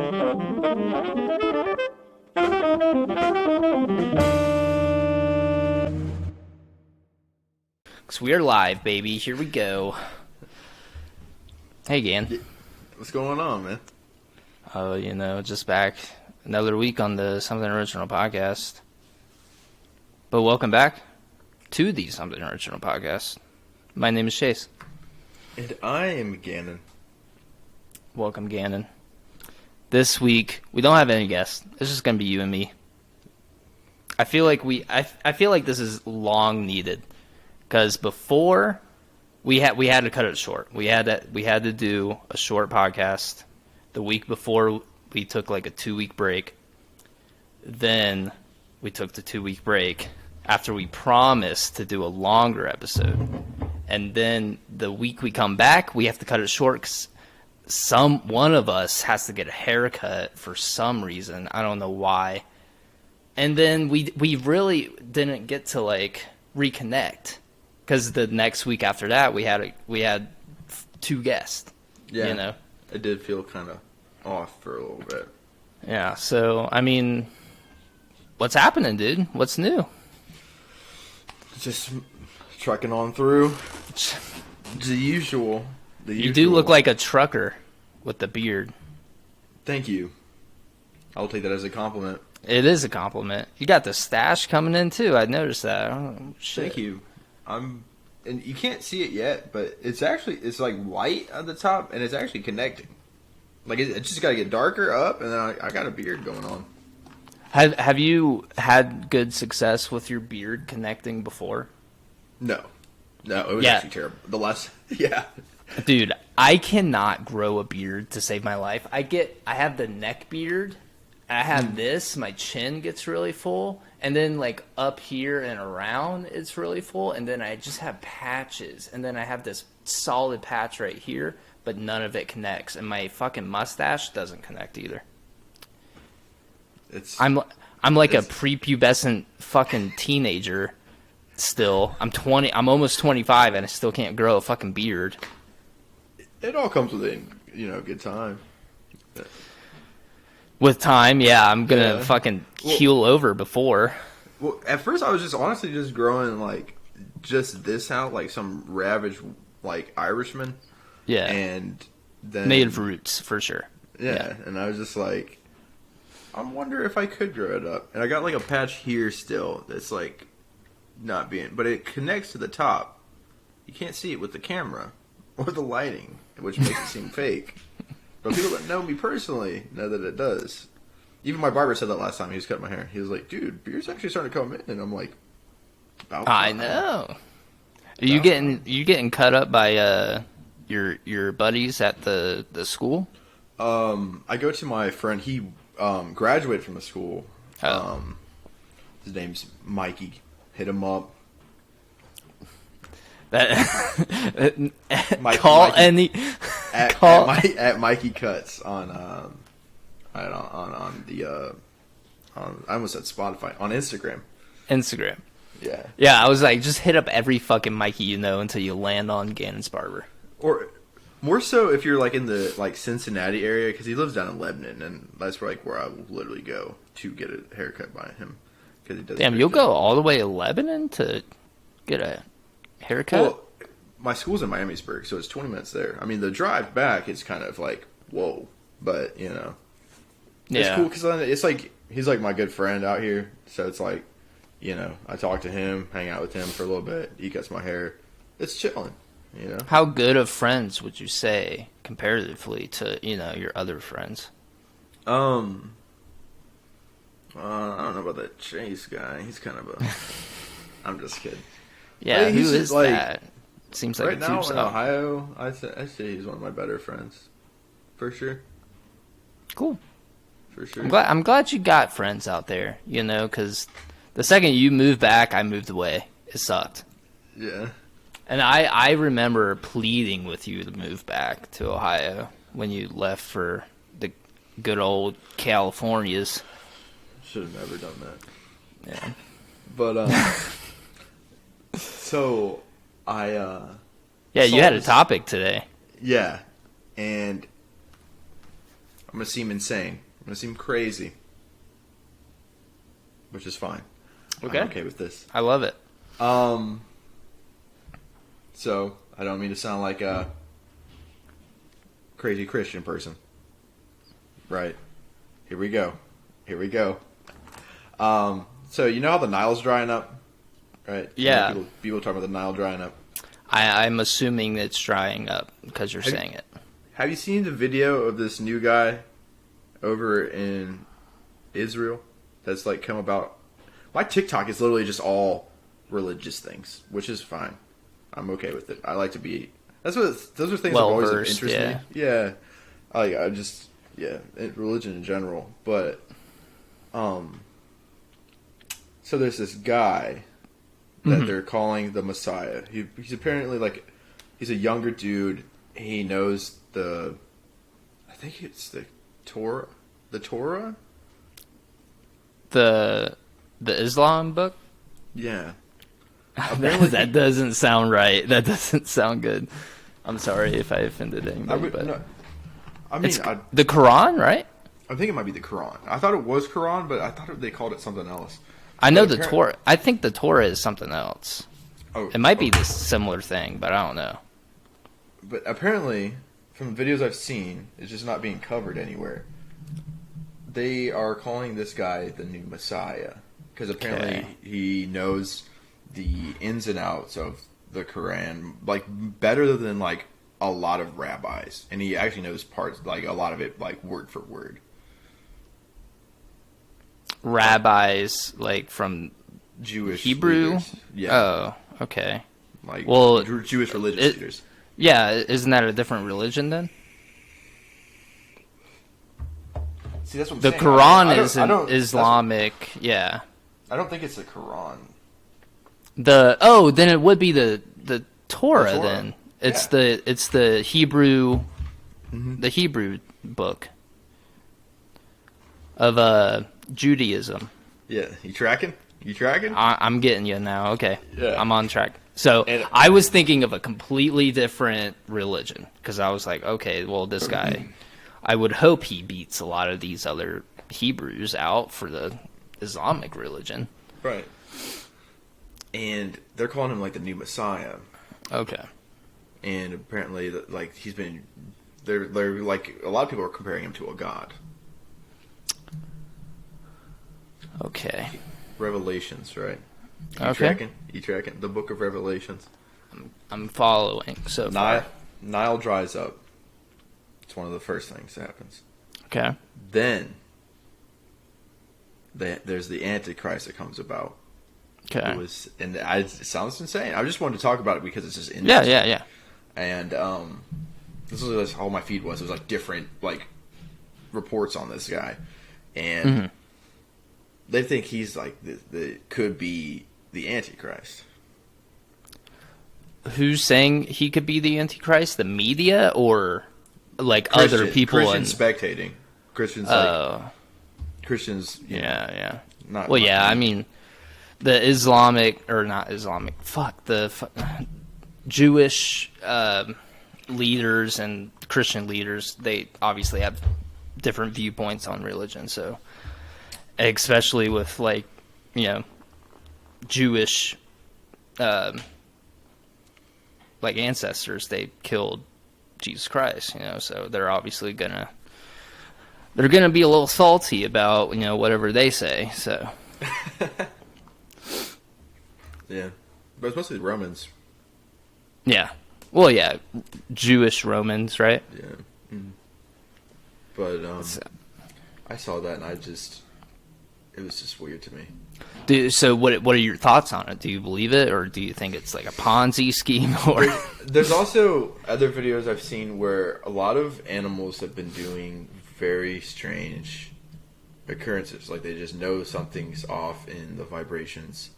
'Cause we're live, baby. Here we go. Hey, Gan. What's going on, man? Oh, just back another week on the Something Original podcast. But welcome back to the Something Original podcast. My name is Chase. And I am Gannon. Welcome, Gannon. This week, we don't have any guests. It's just going to be you and me. I feel like I feel like this is long needed. Because before, we had to cut it short. We had to do a short podcast. The week before, we took like a 2-week break. Then we took the 2-week break after we promised to do a longer episode. And then the week we come back, we have to cut it short because one of us has to get a haircut for some reason. I don't know why. And then we really didn't get to like reconnect. Because the next week after that, we had 2 guests. Yeah, it did feel kind of off for a little bit. Yeah, so, I mean, what's happening, dude? What's new? Just trucking on through. The usual. You do look like a trucker with the beard. Thank you. I'll take that as a compliment. It is a compliment. You got the stash coming in, too. I noticed that. Oh, shit. Thank you. And you can't see it yet, but it's like white at the top, and it's actually connecting. Like it just got to get darker up, and then I got a beard going on. Have you had good success with your beard connecting before? No, it was actually terrible. Yeah, dude, I cannot grow a beard to save my life. I have the neck beard. I have this. My chin gets really full. And then, like, up here and around, it's really full. And then I just have patches. And then I have this solid patch right here, but none of it connects. And my fucking mustache doesn't connect either. I'm like a prepubescent fucking teenager still. I'm almost 25, and I still can't grow a fucking beard. It all comes with good time. With time, yeah, I'm gonna fucking keel over before. Well, at first I was just honestly just growing like just this out, like some ravaged like Irishman. Yeah. And then native roots for sure. Yeah, and I was just like, I wonder if I could grow it up. And I got like a patch here still that's like not being, but it connects to the top. You can't see it with the camera or the lighting, which makes it seem fake. But people that know me personally know that it does. Even my barber said that last time he was cutting my hair. He was like, dude, beard's actually starting to come in. And I'm like, I know. Are you getting cut up by your buddies at the school? I go to my friend. He graduated from the school. Oh. His name's Mikey. Hit him up. At Mikey Cuts on I almost said Spotify, on Instagram. Yeah, I was like, just hit up every fucking Mikey until you land on Gannon's barber. Or more so if you're like in the like Cincinnati area, because he lives down in Lebanon, and that's where I will literally go to get a haircut by him. Cause he does. Damn, you'll go all the way to Lebanon to get a haircut? Well, my school's in Miamisburg, so it's 20 minutes there. I mean, the drive back is kind of like, whoa. But, it's cool because it's like, he's like my good friend out here. So it's like, I talk to him, hang out with him for a little bit. He cuts my hair. It's chilling, How good of friends would you say comparatively to, your other friends? I don't know about that Chase guy. He's kind of I'm just kidding. Yeah, who is like, that? Seems like right now in Ohio, I'd say he's one of my better friends, for sure. Cool. For sure. I'm glad you got friends out there, because the second you moved back, I moved away. It sucked. Yeah. And I remember pleading with you to move back to Ohio when you left for the good old Californias. Should have never done that. Yeah. But, so, yeah, you had a topic today. Yeah. And I'm gonna seem insane. I'm gonna seem crazy, which is fine. Okay. I'm okay with this. I love it. So I don't mean to sound like a crazy Christian person. Right. Here we go. So you know how the Nile's drying up? Right? Yeah. People talk about the Nile drying up. I'm assuming it's drying up because you're saying it. Have you seen the video of this new guy over in Israel that's like come about? My TikTok is literally just all religious things, which is fine. I'm okay with it. I like to be. Those are things that always interest me. Yeah. Religion in general. But so there's this guy that they're calling the Messiah. He's apparently he's a younger dude. He knows I think it's the Torah. The Torah? The Islam book? Yeah. That doesn't sound right. That doesn't sound good. I'm sorry if I offended anybody. The Quran, right? I think it might be the Quran. I thought it was Quran, but I thought they called it something else. I know the Torah. I think the Torah is something else. Oh, it might be this similar thing, but I don't know. But apparently, from the videos I've seen, it's just not being covered anywhere. They are calling this guy the new Messiah because apparently he knows the ins and outs of the Quran better than a lot of rabbis, and he actually knows parts a lot of it word for word. Rabbis from Jewish Hebrew leaders. Yeah. Oh, okay. Jewish religious leaders. Yeah, isn't that a different religion then? See, that's what I'm the saying. Quran is an Islamic. Yeah. I don't think it's the Quran. Then it would be the Torah. Then it's the Hebrew, the Hebrew book of Judaism. Yeah, you tracking? I'm getting you now. Okay, yeah. I'm on track. So I was thinking of a completely different religion because I was like, okay, well, this guy, I would hope he beats a lot of these other Hebrews out for the Islamic religion. Right. And they're calling him the new Messiah. Okay. And apparently, he's been, they're a lot of people are comparing him to a god. Okay. Revelations, right? You tracking? The Book of Revelations. I'm following. So far. Nile dries up. It's one of the first things that happens. Okay. Then there's the Antichrist that comes about. Okay. It sounds insane. I just wanted to talk about it because it's just interesting. Yeah. And this was all my feed was. It was different reports on this guy, and they think he's could be the Antichrist. Who's saying he could be the Antichrist? The media or other people? Christians spectating. Christians Christians. Yeah. I mean, the Islamic or not Islamic. Jewish leaders and Christian leaders. They obviously have different viewpoints on religion. So, especially with Jewish ancestors, they killed Jesus Christ, so they're obviously gonna be a little salty about whatever they say. So yeah, but it's mostly the Romans. Yeah, well, yeah, Jewish Romans, right? Yeah, but I saw that and it was just weird to me. So what are your thoughts on it? Do you believe it, or do you think it's a Ponzi scheme? Or there's also other videos I've seen where a lot of animals have been doing very strange occurrences. They just know something's off in the vibrations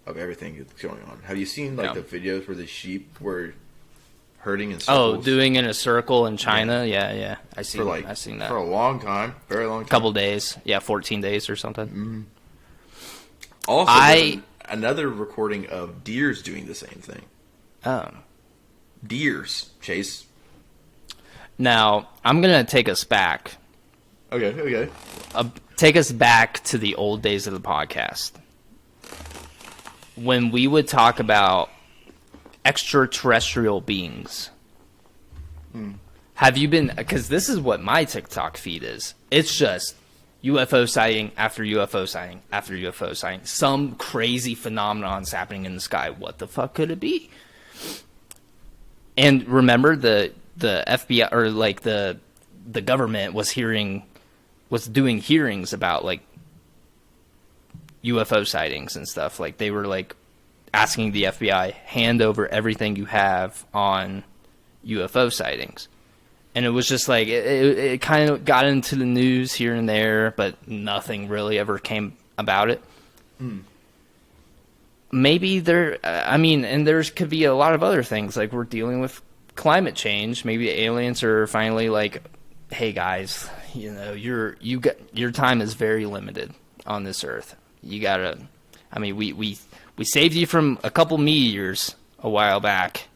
of everything that's going on. Have you seen the videos where the sheep were herding in circles? Oh, doing in a circle in China? Yeah. I've seen that. For a long time. Very long time. Couple days. Yeah, 14 days or something. Mm-hmm. Also, another recording of deers doing the same thing. Oh. Deers, Chase. Now, I'm going to take us back Okay. Take us back to the old days of the podcast when we would talk about extraterrestrial beings. Have you been, because this is what my TikTok feed is. It's just UFO sighting after UFO sighting after UFO sighting. Some crazy phenomenon's happening in the sky. What the fuck could it be? And remember the FBI, or like the government was doing hearings about like UFO sightings and stuff. Like they were like asking the FBI, hand over everything you have on UFO sightings. And it was just like, it kind of got into the news here and there, but nothing really ever came about it. Maybe and there could be a lot of other things. Like we're dealing with climate change. Maybe aliens are finally like, hey guys, your time is very limited on this earth. You gotta, we saved you from a couple meteors a while back.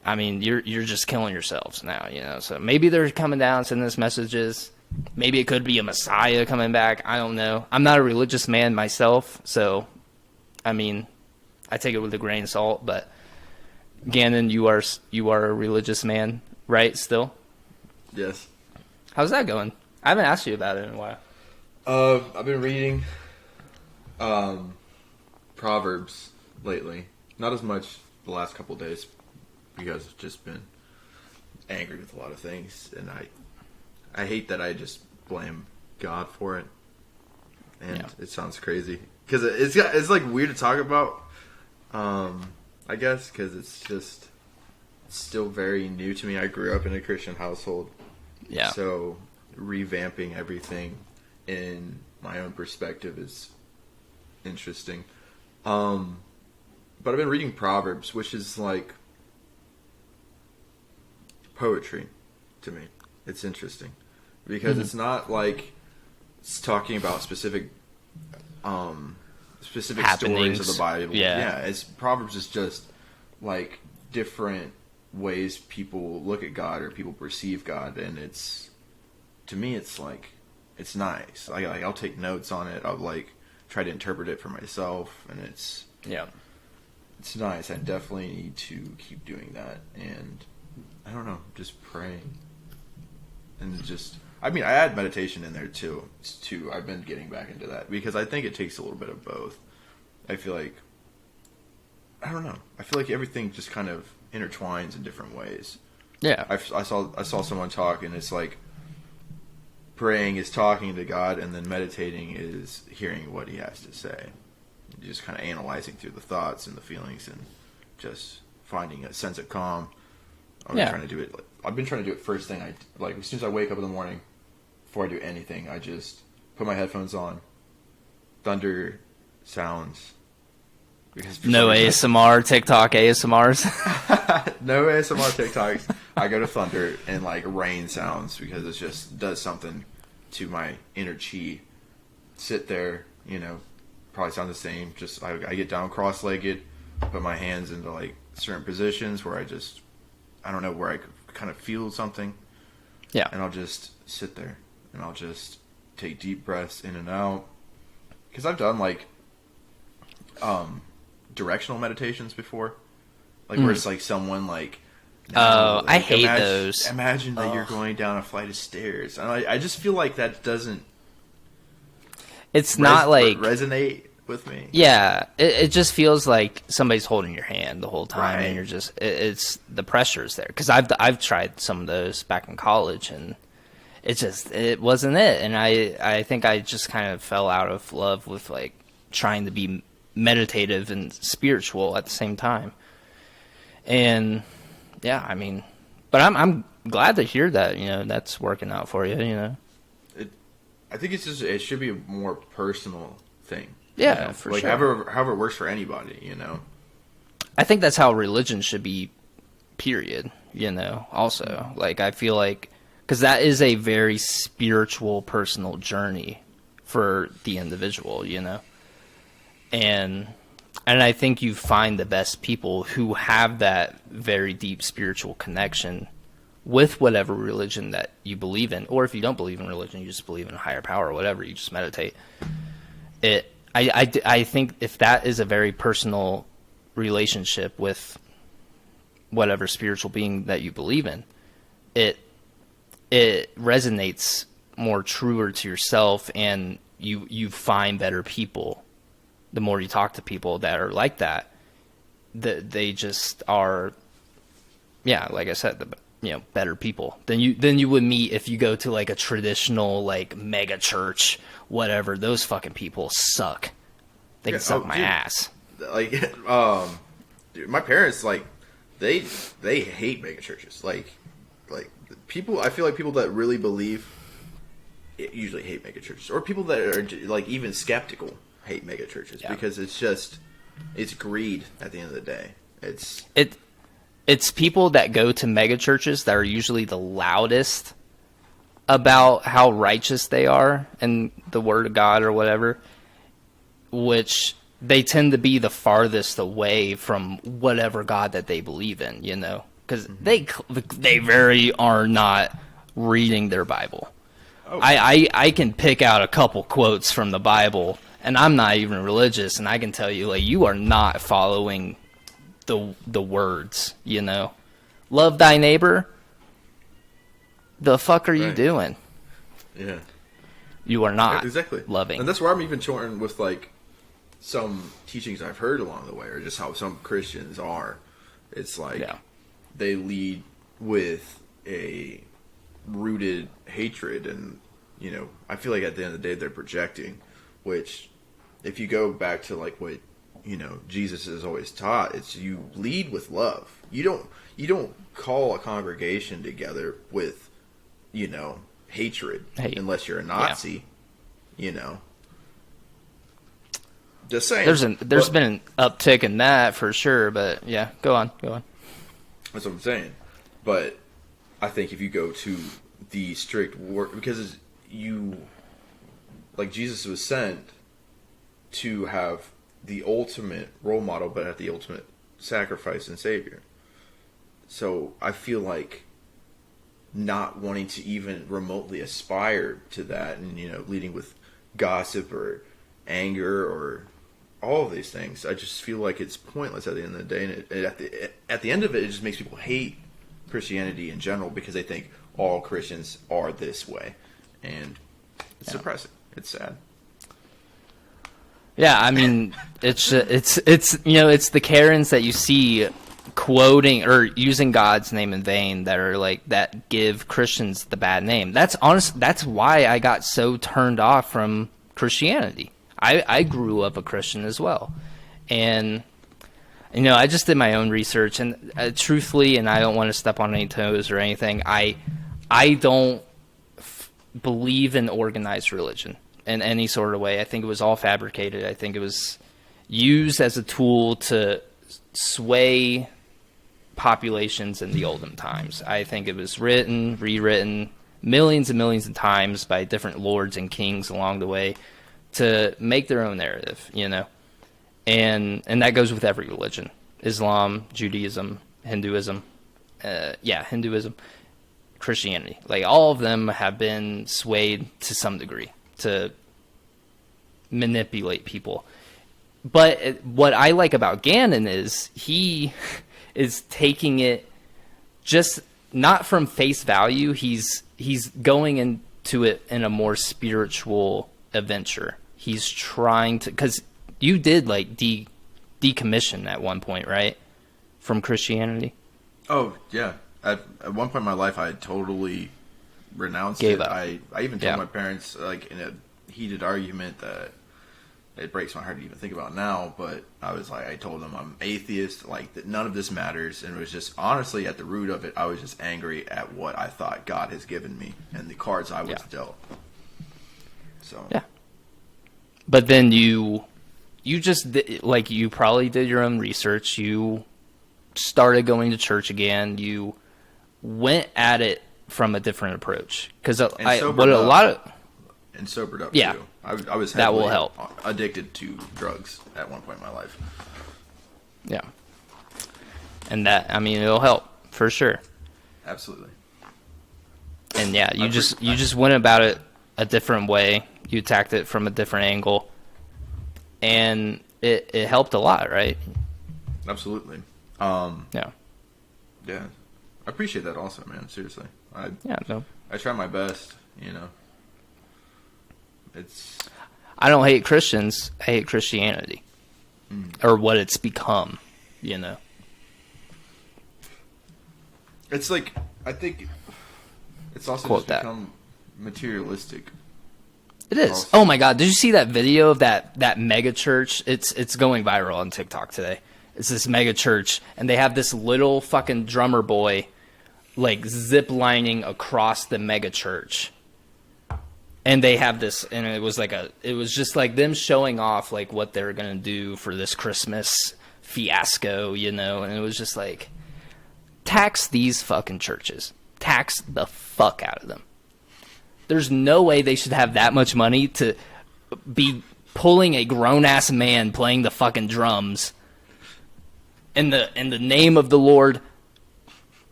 You're just killing yourselves now, So maybe they're coming down, sending us messages. Maybe it could be a Messiah coming back. I don't know. I'm not a religious man myself, so I take it with a grain of salt. But Gannon, you are a religious man, right? Still? Yes. How's that going? I haven't asked you about it in a while. I've been reading Proverbs lately. Not as much the last couple of days because I've just been angry with a lot of things, and I hate that I just blame God for it. And It sounds crazy because it's like weird to talk about. I guess because it's still very new to me. I grew up in a Christian household. Yeah. So revamping everything in my own perspective is interesting. But I've been reading Proverbs, which is like poetry to me. It's interesting because it's not like it's talking about specific stories of the Bible. Yeah. Proverbs is just like different ways people look at God or people perceive God, and to me it's like it's nice. I'll take notes on it. I'll like try to interpret it for myself, and it's nice. I definitely need to keep doing that, and I don't know, just praying, and just I add meditation in there too. I've been getting back into that because I think it takes a little bit of both. I feel like everything just kind of intertwines in different ways. Yeah. I saw someone talk, and it's like praying is talking to God, and then meditating is hearing what He has to say. Just kind of analyzing through the thoughts and the feelings, and just finding a sense of calm. I've been trying to do it first thing. As soon as I wake up in the morning, before I do anything, I just put my headphones on, thunder sounds. No ASMR TikTok ASMRs. No ASMR TikToks. I go to thunder and like rain sounds because it just does something to my inner chi. Sit there, probably sound the same. Just I get down cross-legged, put my hands into like certain positions where I don't know, where I kind of feel something. Yeah. And I'll just sit there and I'll just take deep breaths in and out. Because I've done like directional meditations before, like where it's like someone like, I hate those. Imagine that you're going down a flight of stairs, and I just feel like that doesn't. It's not like resonate with me. Yeah, it just feels like somebody's holding your hand the whole time, right. And you're just it's the pressure's there. Because I've tried some of those back in college, and it wasn't it. And I think I just kind of fell out of love with like trying to be meditative and spiritual at the same time. And yeah, but I'm glad to hear that that's working out for you. I think it should be a more personal thing. Yeah, for like sure. However it works for anybody. I think that's how religion should be. Period. Also, like I feel like because that is a very spiritual, personal journey for the individual. And I think you find the best people who have that very deep spiritual connection with whatever religion that you believe in, or if you don't believe in religion, you just believe in a higher power or whatever, you just meditate. I think if that is a very personal relationship with whatever spiritual being that you believe in, it resonates more truer to yourself, and you find better people. The more you talk to people that are like that, they just are, yeah, like I said, better people than you would meet if you go to like a traditional like mega church, whatever. Those fucking people suck. They can suck my ass. Like, dude, my parents, like, they hate mega churches. Like people, I feel like people that really believe usually hate mega churches, or people that are like even skeptical hate mega churches because it's greed at the end of the day. It's people that go to mega churches that are usually the loudest about how righteous they are and the word of God or whatever, which they tend to be the farthest away from whatever God that they believe in, because they very are not reading their Bible. Oh. I can pick out a couple quotes from the Bible, and I'm not even religious, and I can tell you, like, you are not following the words, Love thy neighbor. The fuck are you doing? Yeah. You are not exactly loving. And that's where I'm even torn with, like, some teachings I've heard along the way, or just how some Christians are. It's like they lead with a rooted hatred, and I feel like at the end of the day they're projecting, which if you go back to like what Jesus has always taught, it's you lead with love. You don't call a congregation together with hatred, unless you're a Nazi. Just saying. There's been an uptick in that for sure, but yeah, go on. That's what I'm saying. But I think if you go to the strict word, because Jesus was sent to have the ultimate role model, but at the ultimate sacrifice and savior. So I feel like not wanting to even remotely aspire to that, and leading with gossip or anger or all of these things, I just feel like it's pointless at the end of the day. And at the end of it, it just makes people hate Christianity in general, because they think all Christians are this way, and it's depressing. It's sad. Yeah, I mean, it's the Karens that you see quoting or using God's name in vain that are like that give Christians the bad name. That's why I got so turned off from Christianity. I grew up a Christian as well, and I just did my own research, and truthfully, and I don't want to step on any toes or anything, I don't believe in organized religion in any sort of way. I think it was all fabricated. I think it was used as a tool to sway populations in the olden times. I think it was written, rewritten millions and millions of times by different lords and kings along the way to make their own narrative, and that goes with every religion: Islam, Judaism, Hinduism, Hinduism, Christianity. Like, all of them have been swayed to some degree to manipulate people. But what I like about Gannon is he is taking it just not from face value. He's going into it in a more spiritual adventure. He's trying to, because you did like decommission at one point, right, from Christianity? Oh yeah. At one point in my life, I totally renounced Gave it. up. I even told my parents, like, in a heated argument, that it breaks my heart to even think about now, but I was like, I told them I'm atheist, like, that none of this matters, and it was just, honestly, at the root of it, I was just angry at what I thought God has given me and the cards I was dealt. So yeah. But then you just like, you probably did your own research. You started going to church again. You went at it from a different approach, because and sobered up yeah, too. I was that will help. Addicted to drugs at one point in my life. Yeah, and that, I mean, it'll help for sure. Absolutely. And yeah, you just went about it a different way. You attacked it from a different angle, and it helped a lot, right? Absolutely. Yeah. Yeah. I appreciate that also, man. Seriously. No. I try my best, you know. It's... I don't hate Christians. I hate Christianity. Or what it's become, you know. It's like, I think it's also Quote just that. become materialistic. It is. Also. Oh my God! Did you see that video of that mega church? It's going viral on TikTok today. It's this mega church, and they have this little fucking drummer boy, like zip lining across the mega church. And they have this, and it was just like them showing off like what they're gonna do for this Christmas fiasco, you know. And it was just like, tax these fucking churches, tax the fuck out of them. There's no way they should have that much money to be pulling a grown-ass man playing the fucking drums in the name of the Lord.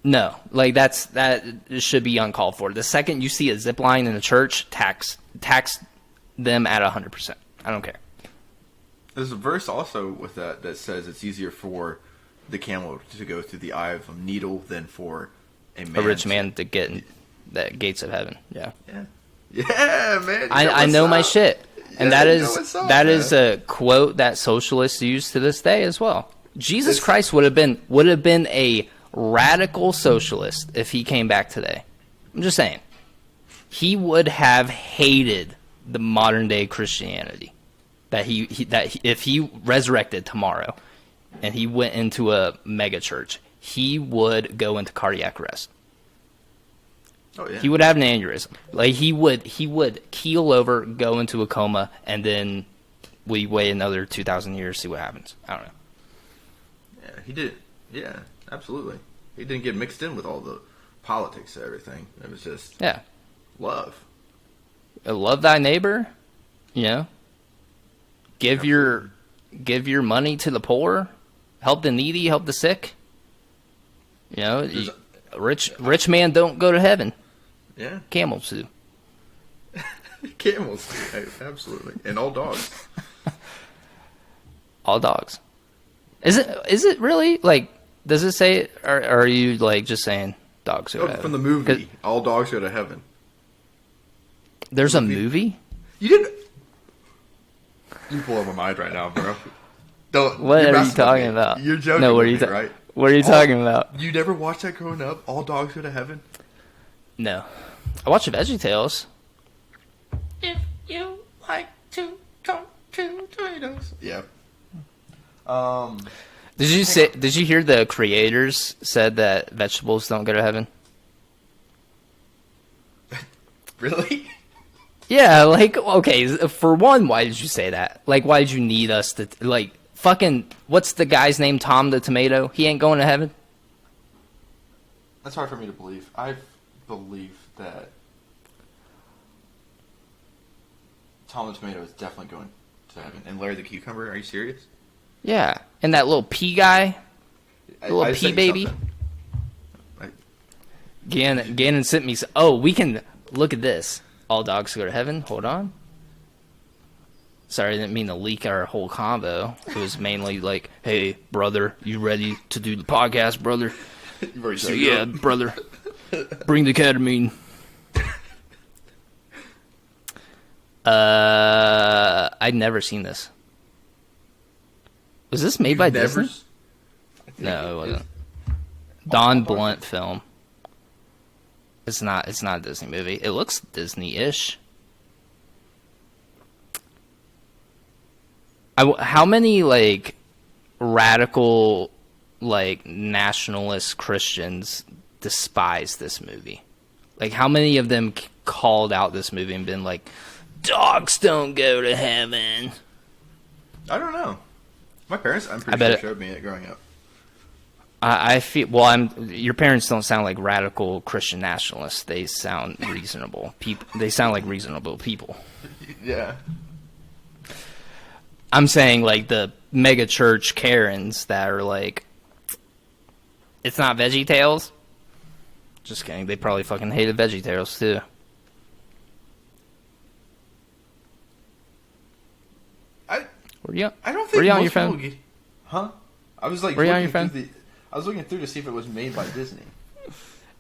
No, like that should be uncalled for. The second you see a zip line in a church, tax them at 100%. I don't care. There's a verse also with that says it's easier for the camel to go through the eye of a needle than for a rich man to get in the gates of heaven. Yeah. Yeah, man. I know my shit. And Yeah, that is a quote that socialists use to this day as well. Jesus Christ would have been a radical socialist if he came back today. I'm just saying. He would have hated the modern day Christianity. That if he resurrected tomorrow and he went into a mega church, he would go into cardiac arrest. Oh, yeah. He would have an aneurysm. Like he would keel over, go into a coma, and then we wait another 2,000 years, see what happens. I don't know. Yeah, he did. Yeah, absolutely. He didn't get mixed in with all the politics and everything. It was just love. Love thy neighbor. You know, give your money to the poor, help the needy, help the sick. You know, rich man don't go to heaven. Yeah, camels do. Camels do, absolutely, and all dogs. All dogs. Is it really like? Does it say it, or are you like just saying dogs go to heaven? From the movie, all dogs go to heaven. There's a movie? You didn't. You blow my mind right now, bro. What are you talking about? You're joking. No, what are you right? What are you talking about? You never watched that growing up? All dogs go to heaven? No. I watched VeggieTales. If you like to talk to tomatoes. Yeah. Did you hear the creators said that vegetables don't go to heaven? Really? Yeah, like, okay, for one, why did you say that? Like, why did you need us to, like, fucking, what's the guy's name, Tom the Tomato? He ain't going to heaven? That's hard for me to believe. I believe that Tom the Tomato is definitely going to heaven. And Larry the Cucumber, are you serious? Yeah, and that little pea guy, little pea baby. Gannon sent me. Oh, we can look at this. All dogs go to heaven. Hold on. Sorry, I didn't mean to leak our whole combo. It was mainly like, "Hey, brother, you ready to do the podcast, brother?" So, yeah, brother, bring the ketamine. I'd never seen this. Was this made by Disney? No, it wasn't. Don Blunt film. It's not a Disney movie. It looks Disney-ish. How many like radical like nationalist Christians despise this movie? Like how many of them called out this movie and been like, dogs don't go to heaven? I don't know. My parents, I'm pretty sure, showed me it growing up. I feel your parents don't sound like radical Christian nationalists. They sound reasonable people. They sound like reasonable people. Yeah. I'm saying like the mega church Karens that are like, it's not VeggieTales. Just kidding. They probably fucking hated VeggieTales too. I don't think were you on your most people phone? Huh? I was like Were you on your looking phone? I was looking through to see if it was made by Disney.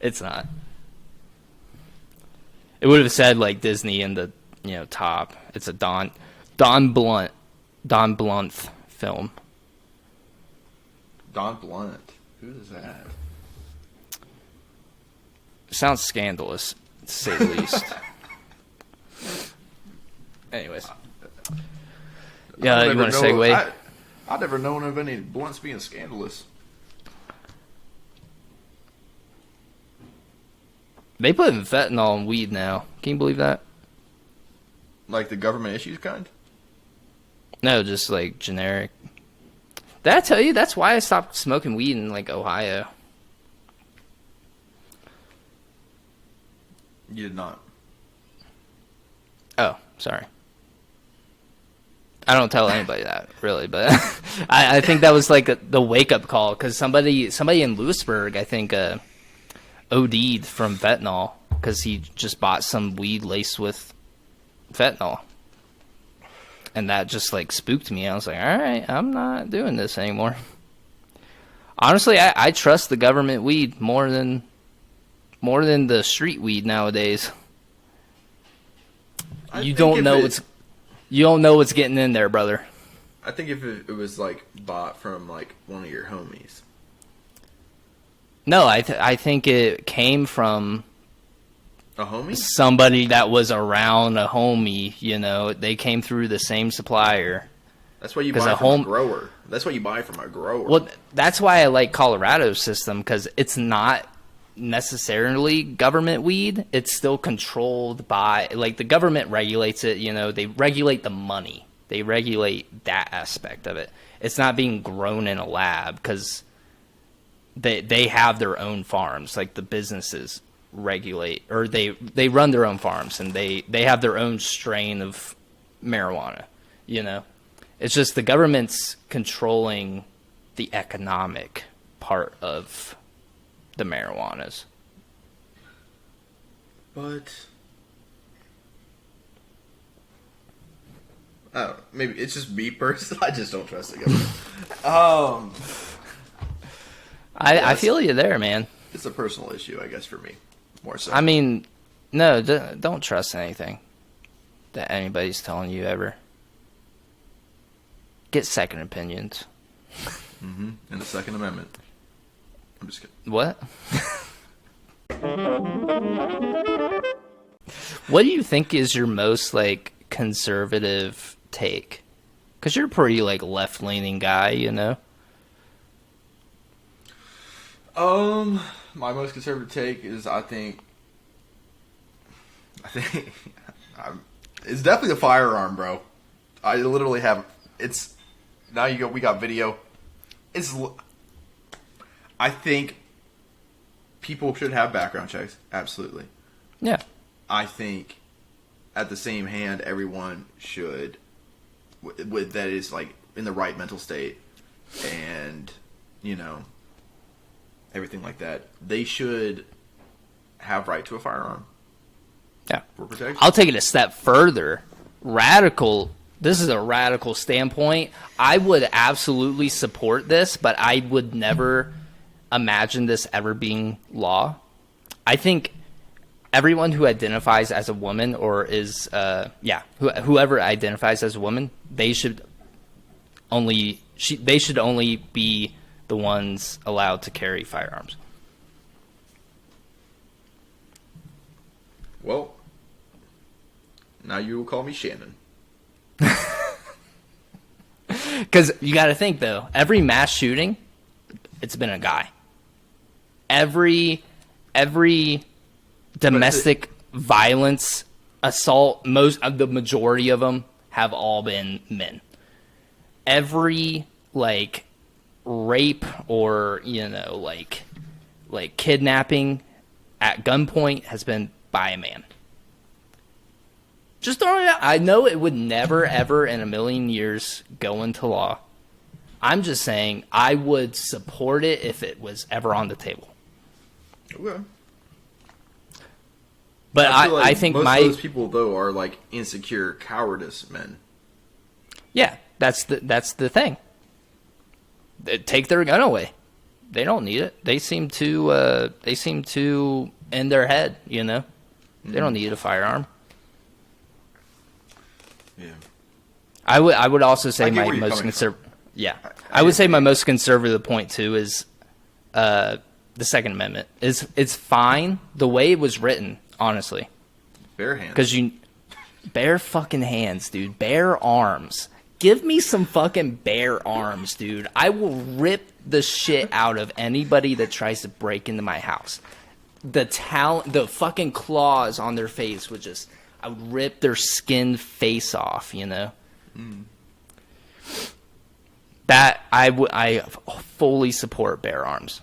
It's not. It would have said like Disney in the top. It's a Don Blunt film. Don Blunt. Who is that? Sounds scandalous, to say the least. Anyways. Yeah, you want to segue? I've never known of any blunts being scandalous. They put fentanyl in weed now. Can you believe that? Like the government issues kind? No, just like generic. Did I tell you that's why I stopped smoking weed in like Ohio? You did not. Oh, sorry. I don't tell anybody that, really, but I think that was like the wake-up call, because somebody in Lewisburg, I think, OD'd from fentanyl, because he just bought some weed laced with fentanyl. And that just, like, spooked me. I was like, all right, I'm not doing this anymore. Honestly, I trust the government weed more than the street weed nowadays. You don't know what's getting in there, brother. I think if it was like bought from like one of your homies. No, I think it came from A homie? somebody that was around a homie. They came through the same supplier. That's why you buy from a grower. That's why you buy from a grower. Well, that's why I like Colorado's system, because it's not necessarily government weed. It's still controlled by, like, the government regulates it. They regulate the money. They regulate that aspect of it. It's not being grown in a lab, because they have their own farms. Like, the businesses regulate, or they run their own farms, and they have their own strain of marijuana. It's just the government's controlling the economic part of the marijuanas. But I don't know, maybe it's just me personally. I just don't trust the government. I feel you there, man. It's a personal issue, I guess, for me, more so. I mean, no, don't trust anything that anybody's telling you ever. Get second opinions. And the Second Amendment. I'm just kidding. What? What do you think is your most, like, conservative take? Because you're a pretty, like, left-leaning guy, My most conservative take is I think it's definitely a firearm, bro. I literally have it's now we got video. I think people should have background checks. Absolutely. Yeah. I think at the same hand, everyone should that is like in the right mental state and everything like that. They should have right to a firearm. Yeah. For protection. I'll take it a step further. This is a radical standpoint. I would absolutely support this, but I would never imagine this ever being law. I think everyone who identifies as a woman or is, whoever identifies as a woman, they should only be the ones allowed to carry firearms. Well, now you will call me Shannon. Because you got to think, though, every mass shooting, it's been a guy. Every domestic violence assault, the majority of them have all been men. Every like rape or like kidnapping at gunpoint has been by a man. Just throwing it out. I know it would never, ever in a million years go into law. I'm just saying I would support it if it was ever on the table. Okay. But I feel like I think most my of those people though are like insecure cowardice men. yeah, that's the thing. They take their gun away. They don't need it. They seem to in their head, you know. They don't need a firearm. Yeah. I would also say my where you're most coming conservative. Yeah, I I would say agree. my most conservative point too is the Second Amendment. It's fine the way it was written, honestly, Bare hands. because you bare fucking hands, dude, bare arms. Give me some fucking bare arms, dude. I will rip the shit out of anybody that tries to break into my house. The fucking claws on their face would just, I would rip their skinned face off, you know? That, I fully support bare arms.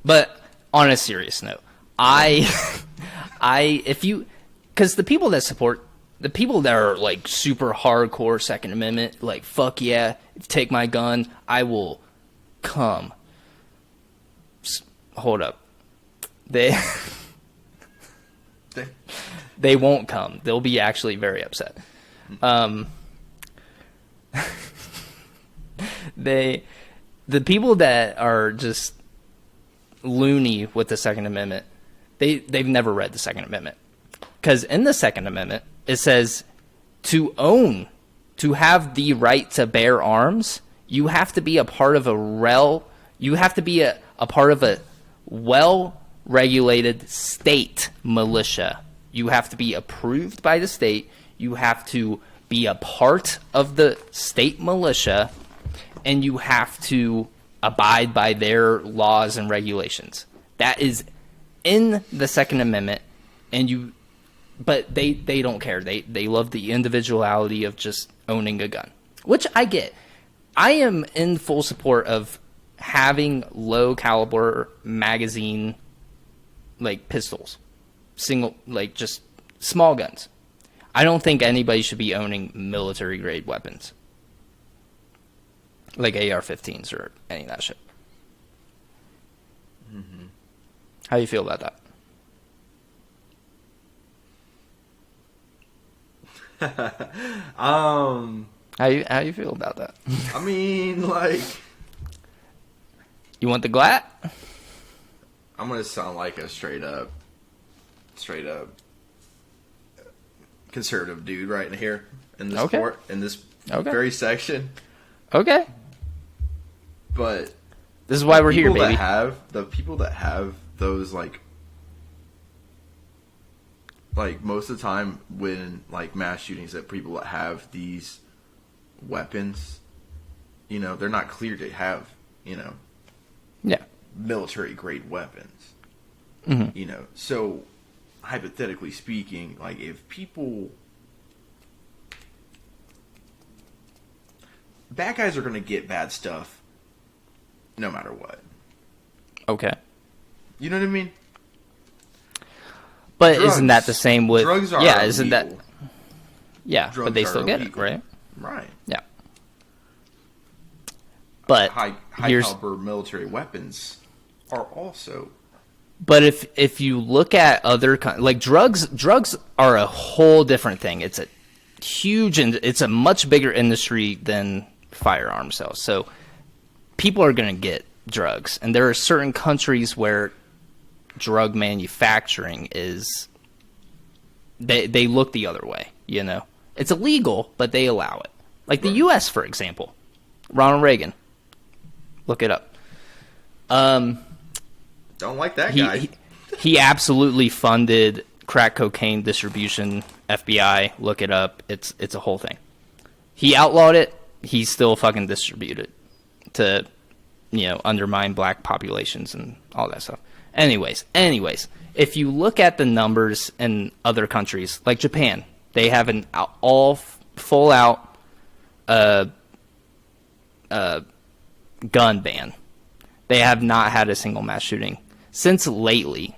But, on a serious note, because the people that are, like, super hardcore Second Amendment, like, fuck yeah, take my gun, I will come. Hold up. They won't come. They'll be actually very upset. The people that are just loony with the Second Amendment, they've never read the Second Amendment. Because in the Second Amendment, it says to have the right to bear arms, you have to be a part of a part of a well-regulated state militia. You have to be approved by the state. You have to be a part of the state militia, and you have to abide by their laws and regulations. That is in the Second Amendment, but they don't care. They love the individuality of just owning a gun, which I get. I am in full support of having low caliber magazine, like pistols, just small guns. I don't think anybody should be owning military grade weapons, like AR-15s or any of that shit. Mm-hmm. How do you feel about that? How you feel about that? I mean, like, You want the glat? I'm gonna sound like a straight up conservative dude right in here in this Okay. in this Okay. very section. Okay. But This is why we're here, baby. The people that have those like most of the time when like mass shootings, that people that have these weapons, you know, they're not clear to have, you know, Yeah. military grade weapons. Mm-hmm. You know, so hypothetically speaking, like if bad guys are going to get bad stuff no matter what. Okay. You know what I mean? But Drugs. isn't that the same with... Drugs are yeah, isn't that... illegal. Yeah, Drugs but they are still get it, illegal. right? Right. Yeah. But High here's... caliber military weapons are also... But if you look at other... like, drugs are a whole different thing. It's a huge... it's a much bigger industry than firearm sales. So people are going to get drugs. And there are certain countries where drug manufacturing is... They look the other way, you know? It's illegal, but they allow it. Like the U.S., for example. Ronald Reagan. Look it up. Don't like that guy. He absolutely funded crack cocaine distribution. FBI, look it up. It's a whole thing. He outlawed it. He still fucking distributed it to, you know, undermine black populations and all that stuff. Anyways, if you look at the numbers in other countries, like Japan, they have an all full out gun ban. They have not had a single mass shooting since lately.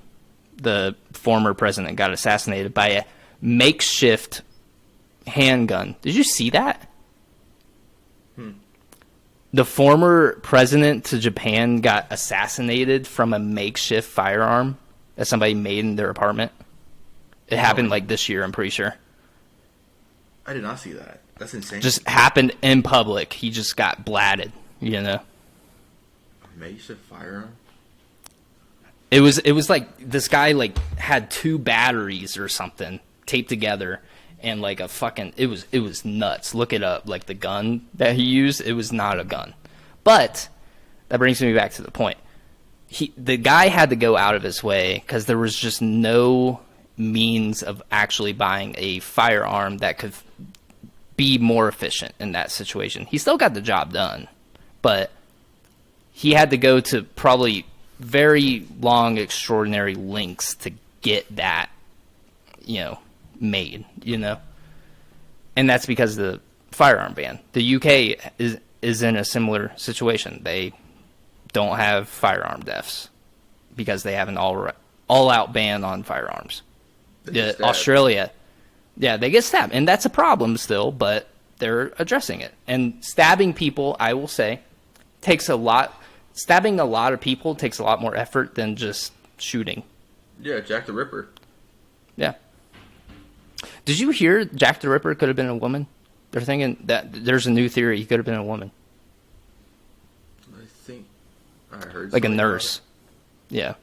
The former president got assassinated by a makeshift handgun. Did you see that? The former president to Japan got assassinated from a makeshift firearm. that somebody made in their apartment. It happened like this year, I'm pretty sure. I did not see that. That's insane. Just happened in public. He just got blatted, you know. Mace a firearm? It was like this guy like had 2 batteries or something taped together and like a fucking it was nuts. Look it up. Like the gun that he used, it was not a gun. But that brings me back to the point. The guy had to go out of his way because there was just no means of actually buying a firearm that could be more efficient in that situation. He still got the job done, but he had to go to probably very long, extraordinary lengths to get that, made, and that's because of the firearm ban. The UK is in a similar situation. They don't have firearm deaths because they have an all-out ban on firearms. Australia, yeah, they get stabbed, and that's a problem still, but they're addressing it. And stabbing people, I will say, takes a lot. Stabbing a lot of people takes a lot more effort than just shooting. Yeah, Jack the Ripper. Yeah. Did you hear Jack the Ripper could have been a woman? They're thinking that there's a new theory he could have been a woman. I think I heard like a nurse. Yeah.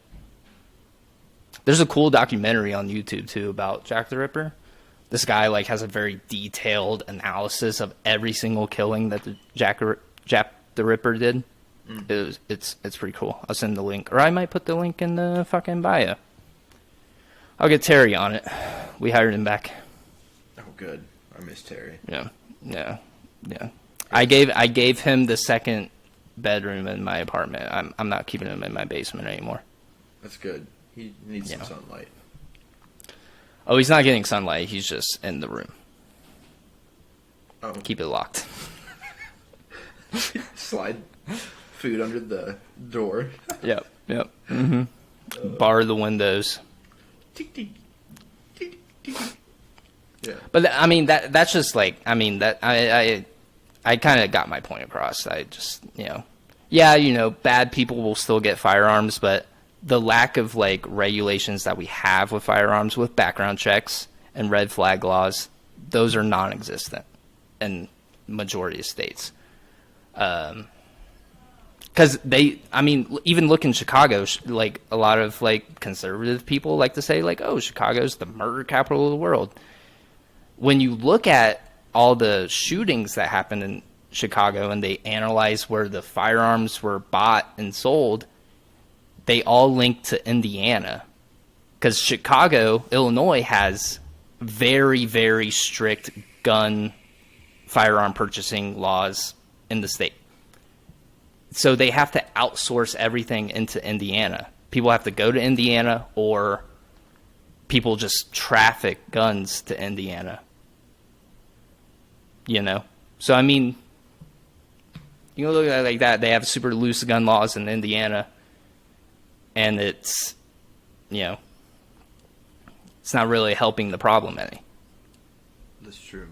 There's a cool documentary on YouTube too about Jack the Ripper. This guy like has a very detailed analysis of every single killing that the Jack the Ripper did. It's pretty cool. I'll send the link, or I might put the link in the fucking bio. I'll get Terry on it. We hired him back. Oh, good. I miss Terry. Yeah. I gave him the second bedroom in my apartment. I'm not keeping him in my basement anymore. That's good. He needs some sunlight. Oh, he's not getting sunlight. He's just in the room. Oh. Keep it locked. Slide food under the door. Yep. Mm-hmm. Bar the windows. Yeah. But I mean that's just like that I kind of got my point across. I just bad people will still get firearms, but the lack of like regulations that we have with firearms, with background checks and red flag laws, those are non-existent in majority of states. Because even look in Chicago, like a lot of like conservative people like to say like, oh, Chicago's the murder capital of the world. When you look at all the shootings that happened in Chicago and they analyze where the firearms were bought and sold, they all link to Indiana. Because Chicago, Illinois has very, very strict firearm purchasing laws in the state. So they have to outsource everything into Indiana. People have to go to Indiana, or people just traffic guns to Indiana. So I mean, you can look at it like that. They have super loose gun laws in Indiana, and it's it's not really helping the problem any. That's true.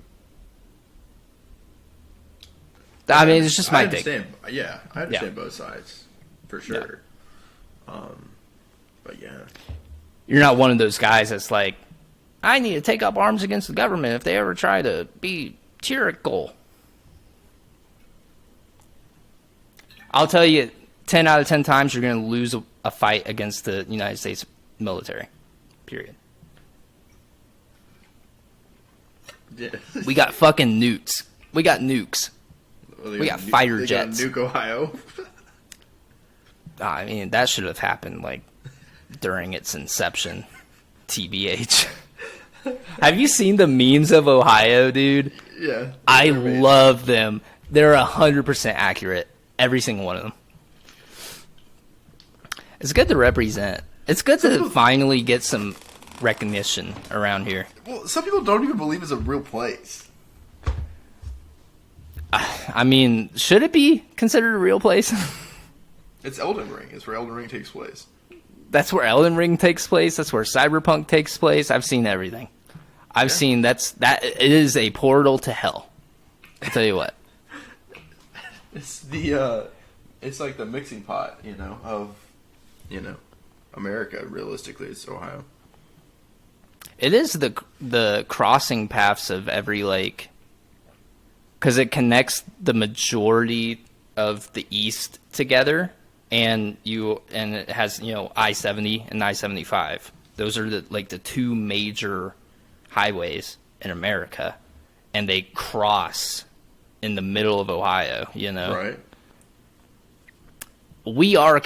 I mean, it's just my take. Yeah, I understand both sides, for sure. Yeah. But yeah. You're not one of those guys that's like, I need to take up arms against the government if they ever try to be tyrannical. I'll tell you, 10 out of 10 times you're going to lose a fight against the United States military. Period. Yeah. We got fucking nukes. We got nukes. We got fighter jets. They got nuke Ohio. I mean, that should have happened like during its inception. TBH. Have you seen the memes of Ohio, dude? Yeah. I love them. They're 100% accurate. Every single one of them. It's good to represent. It's good to finally get some recognition around here. Well, some people don't even believe it's a real place. I mean, should it be considered a real place? It's Elden Ring. It's where Elden Ring takes place. That's where Elden Ring takes place. That's where Cyberpunk takes place. I've seen everything. I've seen that. It is a portal to hell. I'll tell you what. It's the it's like the mixing pot, of America. Realistically, it's Ohio. It is the crossing paths of every, like, because it connects the majority of the East together, and it has, you know, I-70 and I-75. Those are the two major highways in America, and they cross in the middle of Ohio. You know, Right. we are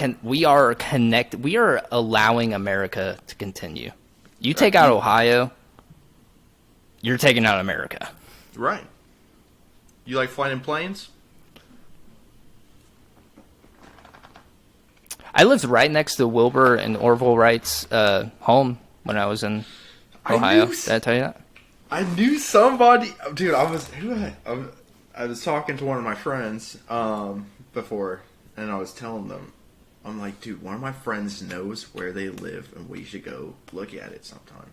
connected. We are allowing America to continue. You take out Ohio, you're taking out America. Right. You like flying in planes? I lived right next to Wilbur and Orville Wright's home when I was in Ohio. Did I tell you that? I knew somebody, dude. I was talking to one of my friends before, and I was telling them, I'm like, dude, one of my friends knows where they live, and we should go look at it sometime.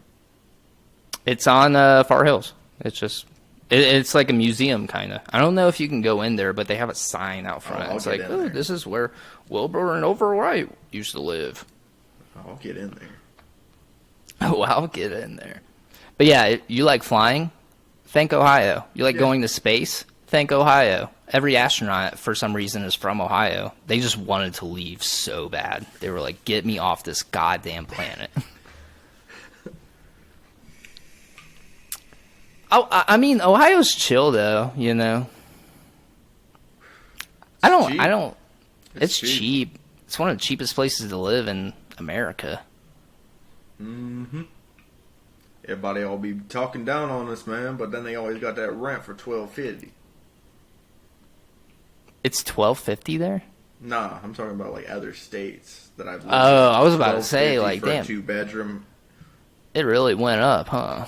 It's on Far Hills. It's just, it's like a museum, kind of. I don't know if you can go in there, but they have a sign out front. It's like, oh, this is where Wilbur and Orville Wright used to live. I'll get in there. Oh, I'll get in there. But yeah, you like flying? Thank Ohio. You like going to space? Thank Ohio. Every astronaut, for some reason, is from Ohio. They just wanted to leave so bad. They were like, get me off this goddamn planet. Oh, I mean, Ohio's chill, though, you know? It's cheap. It's one of the cheapest places to live in America. Mm-hmm. Everybody all be talking down on us, man, but then they always got that rent for $12.50. It's $12.50 there? Nah, I'm talking about like other states that I've lived in. Oh, I was about to say, like, for damn. a 2-bedroom. It really went up, huh?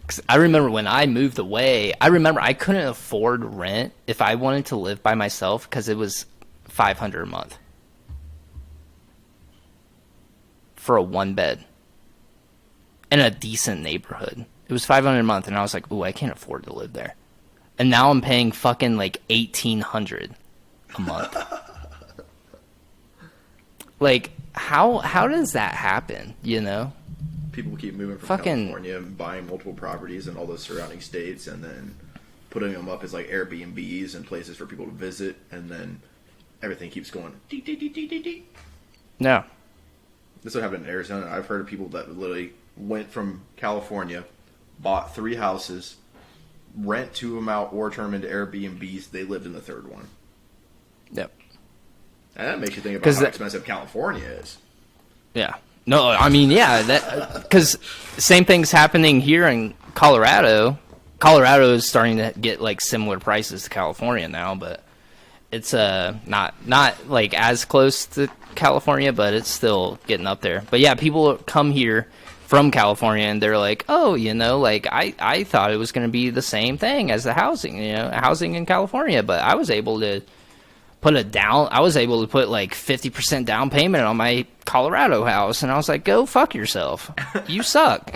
'Cause I remember when I moved away, I couldn't afford rent if I wanted to live by myself because it was $500 a month for a 1-bed in a decent neighborhood. It was $500 a month, and I was like, ooh, I can't afford to live there. And now I'm paying fucking like $1,800 a month. Like, how does that happen, you know? People keep moving from California and buying multiple properties in all those surrounding states and then putting them up as like Airbnbs and places for people to visit, and then everything keeps going dee, dee, dee, dee, dee, dee. No. This would happen in Arizona. I've heard of people that literally went from California, bought 3 houses, rent 2 of them out or turn them into Airbnbs. They lived in the 3rd one. Yep. And that makes you think about how expensive California is. Yeah. No, I mean, yeah, that because same thing's happening here in Colorado. Colorado is starting to get like similar prices to California now, but it's not like as close to California, but it's still getting up there. But yeah, people come here from California and they're like, oh, you know, like I thought it was going to be the same thing as the housing, you know, housing in California, but I was able to put like 50% down payment on my Colorado house, and I was like, go fuck yourself. You suck.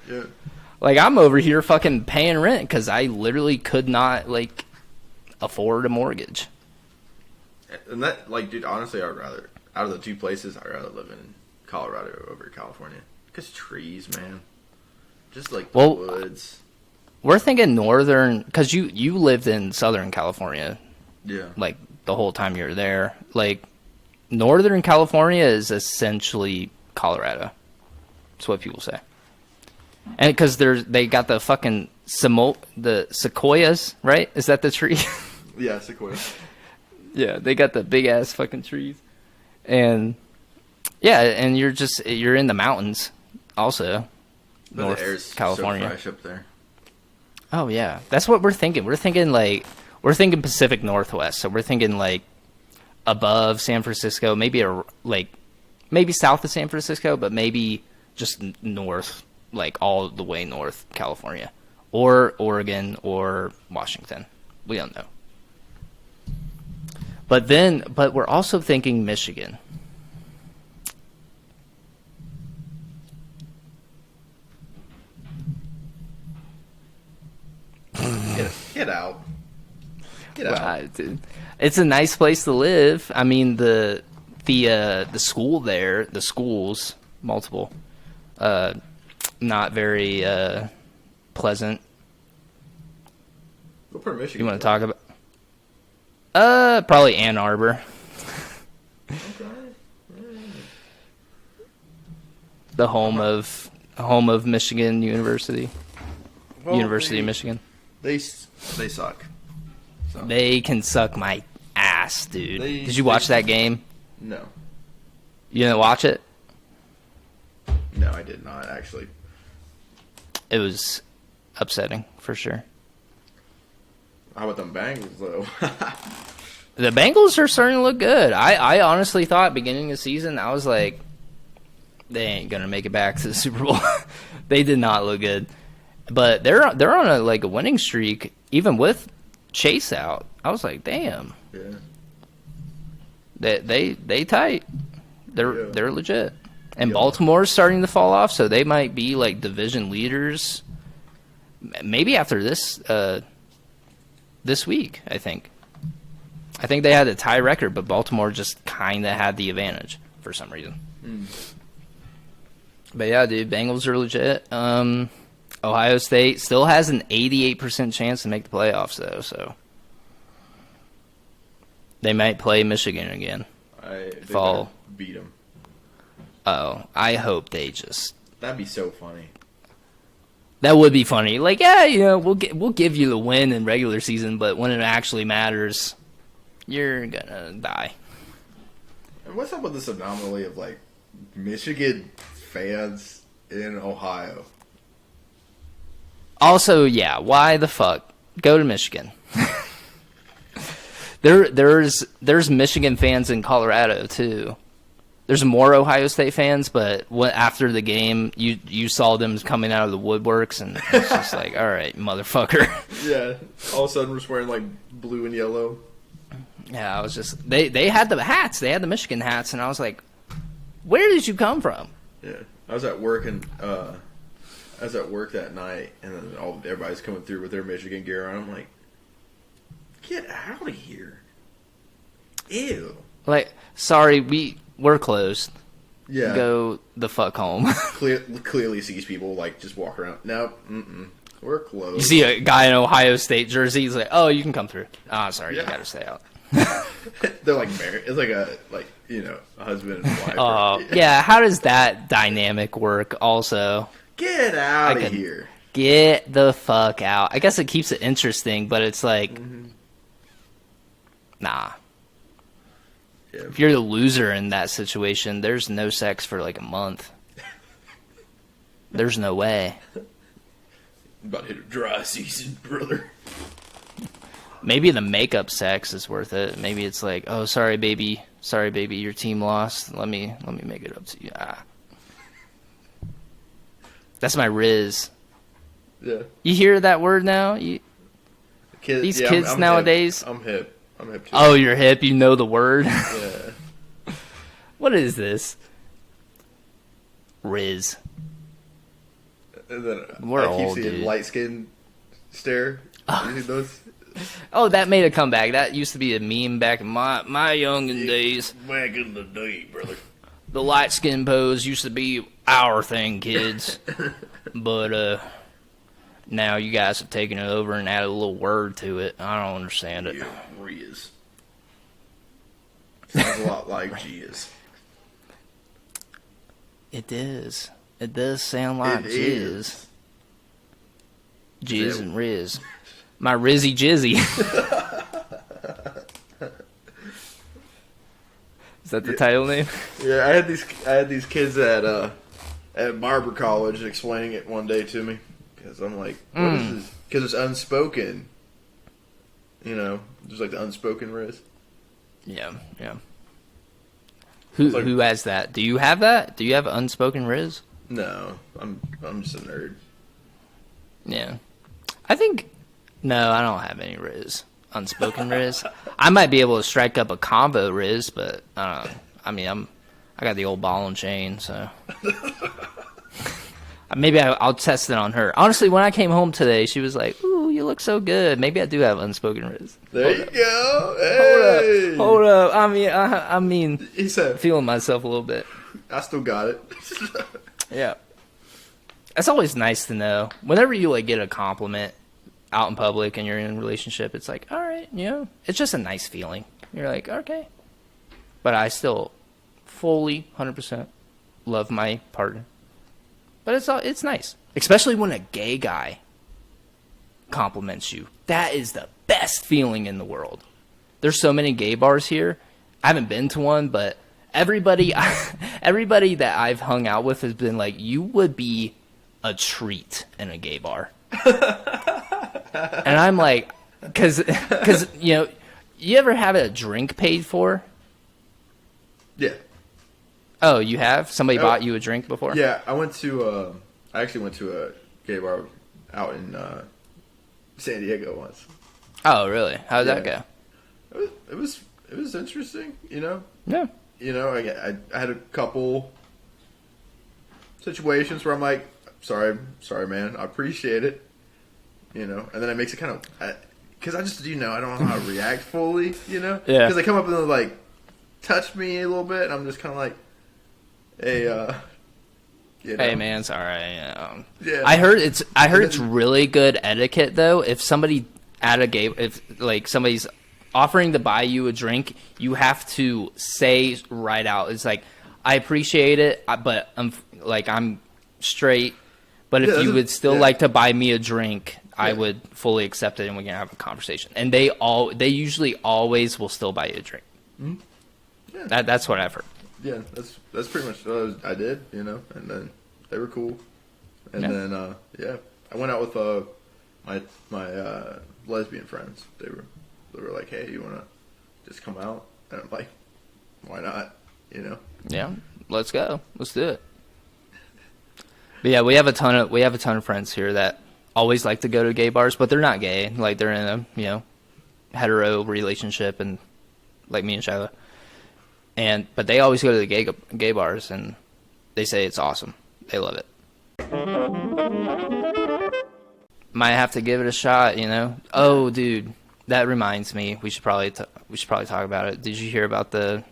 Yeah. Like, I'm over here fucking paying rent because I literally could not, like, afford a mortgage. And that, like, dude, honestly, I'd rather, out of the 2 places, I'd rather live in Colorado over California. Because trees, man. Just, like, the woods. We're thinking northern, because you lived in Southern California. Yeah. Like, the whole time you were there. Like, Northern California is essentially Colorado. That's what people say. And because they got the fucking the sequoias, right? Is that the tree? Yeah, sequoias. Yeah, they got the big ass fucking trees. And yeah, and you're in the mountains also. But North the air's California. so fresh up there. Oh yeah. That's what we're thinking. We're thinking Pacific Northwest. So we're thinking like above San Francisco, maybe south of San Francisco, but maybe just north, like all the way north California, or Oregon, or Washington. We don't know. But we're also thinking Michigan. Get out. Dude, it's a nice place to live. I mean, the the school there, the schools, multiple, not very pleasant. What part of Michigan? You want to talk about? Probably Ann Arbor. Okay. The home of Michigan University. Well, University of Michigan. They suck. So. They can suck my ass, dude. They- Did you watch that game? No. You didn't watch it? No, I did not, actually. It was upsetting, for sure. How about them Bengals, though? The Bengals are starting to look good. I honestly thought beginning of the season, I was like, they ain't going to make it back to the Super Bowl. They did not look good. But they're on a winning streak, even with Chase out. I was like, damn. Yeah. They tight. They're legit. And Yeah. Baltimore's starting to fall off, so they might be like division leaders. Maybe after this week, I think. I think they had a tie record, but Baltimore just kind of had the advantage for some reason. But yeah, dude, Bengals are legit. Ohio State still has an 88% chance to make the playoffs, though, so they might play Michigan again. They Fall. beat them. Oh, I hope they just. That'd be so funny. That would be funny. Like, yeah, we'll give you the win in regular season, but when it actually matters, you're gonna die. And what's up with this anomaly of Michigan fans in Ohio? Also, yeah, why the fuck go to Michigan? There's Michigan fans in Colorado too. There's more Ohio State fans, but after the game, you saw them coming out of the woodworks, and it's just like, all right, motherfucker. Yeah, all of a sudden we're just wearing blue and yellow. Yeah, I was just they had the hats, they had the Michigan hats, and I was like, where did you come from? Yeah, I was at work that night, and then everybody's coming through with their Michigan gear on. I'm like, get out of here! Ew. Like, sorry, we're closed. Yeah. Go the fuck home. Clearly sees people just walk around. Nope. We're closed. You see a guy in Ohio State jersey, he's like, oh, you can come through. Ah, sorry, Yeah. you gotta stay out. They're married. It's a husband and wife. Oh, yeah, how does that dynamic work also? Get out of here. Get the fuck out. I guess it keeps it interesting, but it's like, nah. Yeah. If you're the loser in that situation, there's no sex for a month. There's no way. About to hit a dry season, brother. Maybe the makeup sex is worth it. Maybe it's like, oh, sorry, baby, your team lost. Let me make it up to you. That's my Riz. Yeah. You hear that word now? These kids I'm nowadays. Hip. I'm hip too. Oh, you're hip. You know the word. Yeah. What is this? Riz. And then We're I keep old, seeing dude. light skin stare. You see those? Oh, that made a comeback. That used to be a meme back in my youngin' days. Back in the day, brother. The light skin pose used to be our thing, kids. But now you guys have taken it over and added a little word to it. I don't understand it. Yeah, Riz. Sounds a lot like Jizz. It is. It does sound like jizz. Jizz and Riz. My Rizzy Jizzy. Is that the title name? Yeah, I had these kids at Barber College explaining it one day to me because I'm like, what is this? Because it's unspoken. Just the unspoken Riz. Yeah. Who has that? Do you have that? Do you have unspoken Riz? No, I'm just a nerd. Yeah. I think no, I don't have any Riz. Unspoken Riz. I might be able to strike up a combo Riz, but I don't know. I mean, I got the old ball and chain, so maybe I'll test it on her. Honestly, when I came home today, she was like, "Ooh, you look so good. Maybe I do have unspoken riz. There you go. Hey. Hold up. I mean, He said, feeling myself a little bit. I still got it. Yeah. It's always nice to know. Whenever you like get a compliment out in public and you're in a relationship, it's like, all right, it's just a nice feeling. You're like, okay. But I still fully 100% love my partner. But it's nice, especially when a gay guy compliments you. That is the best feeling in the world. There's so many gay bars here. I haven't been to one, but everybody that I've hung out with has been like, you would be a treat in a gay bar. And I'm like, because you ever have a drink paid for? Yeah. Oh, you have? Somebody bought you a drink before? Yeah, I actually went to a gay bar out in San Diego once. Oh, really? How did that go? It was interesting, Yeah. I had a couple situations where I'm like, sorry, man, I appreciate it, and then it makes it kind of, because I just, I don't know how to react fully, Yeah. Because they come up and they're like, touch me a little bit, and I'm just kind of like, hey, Hey man, sorry. Yeah. I heard it's really good etiquette though. If somebody if somebody's offering to buy you a drink, you have to say right out. It's like, I appreciate it, but I'm straight. But if you would still like to buy me a drink, I would fully accept it, and we can have a conversation. And they usually always will still buy you a drink. Mm-hmm. Yeah. That's what I've heard. Yeah, that's pretty much what I did, and then they were cool, and then I went out with my lesbian friends. They were like, hey, you wanna just come out? And I'm like, why not? Yeah, let's go. Let's do it. But yeah, we have a ton of friends here that always like to go to gay bars, but they're not gay. Like they're in a hetero relationship, and like me and Shiloh. But they always go to the gay bars, and they say it's awesome. They love it. Might have to give it a shot, Oh, dude, that reminds me. We should probably talk about it. Did you hear about the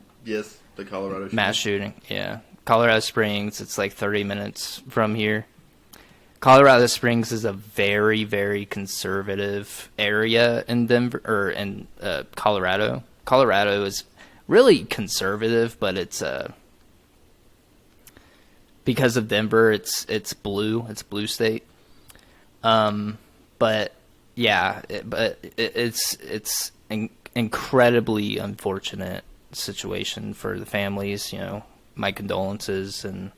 Colorado mass shooting? Yeah, Colorado Springs. It's like 30 minutes from here. Colorado Springs is a very, very conservative area in Denver or in Colorado. Colorado is really conservative, but it's because of Denver, it's blue. It's blue state. But yeah, it's an incredibly unfortunate situation for the families. My condolences, and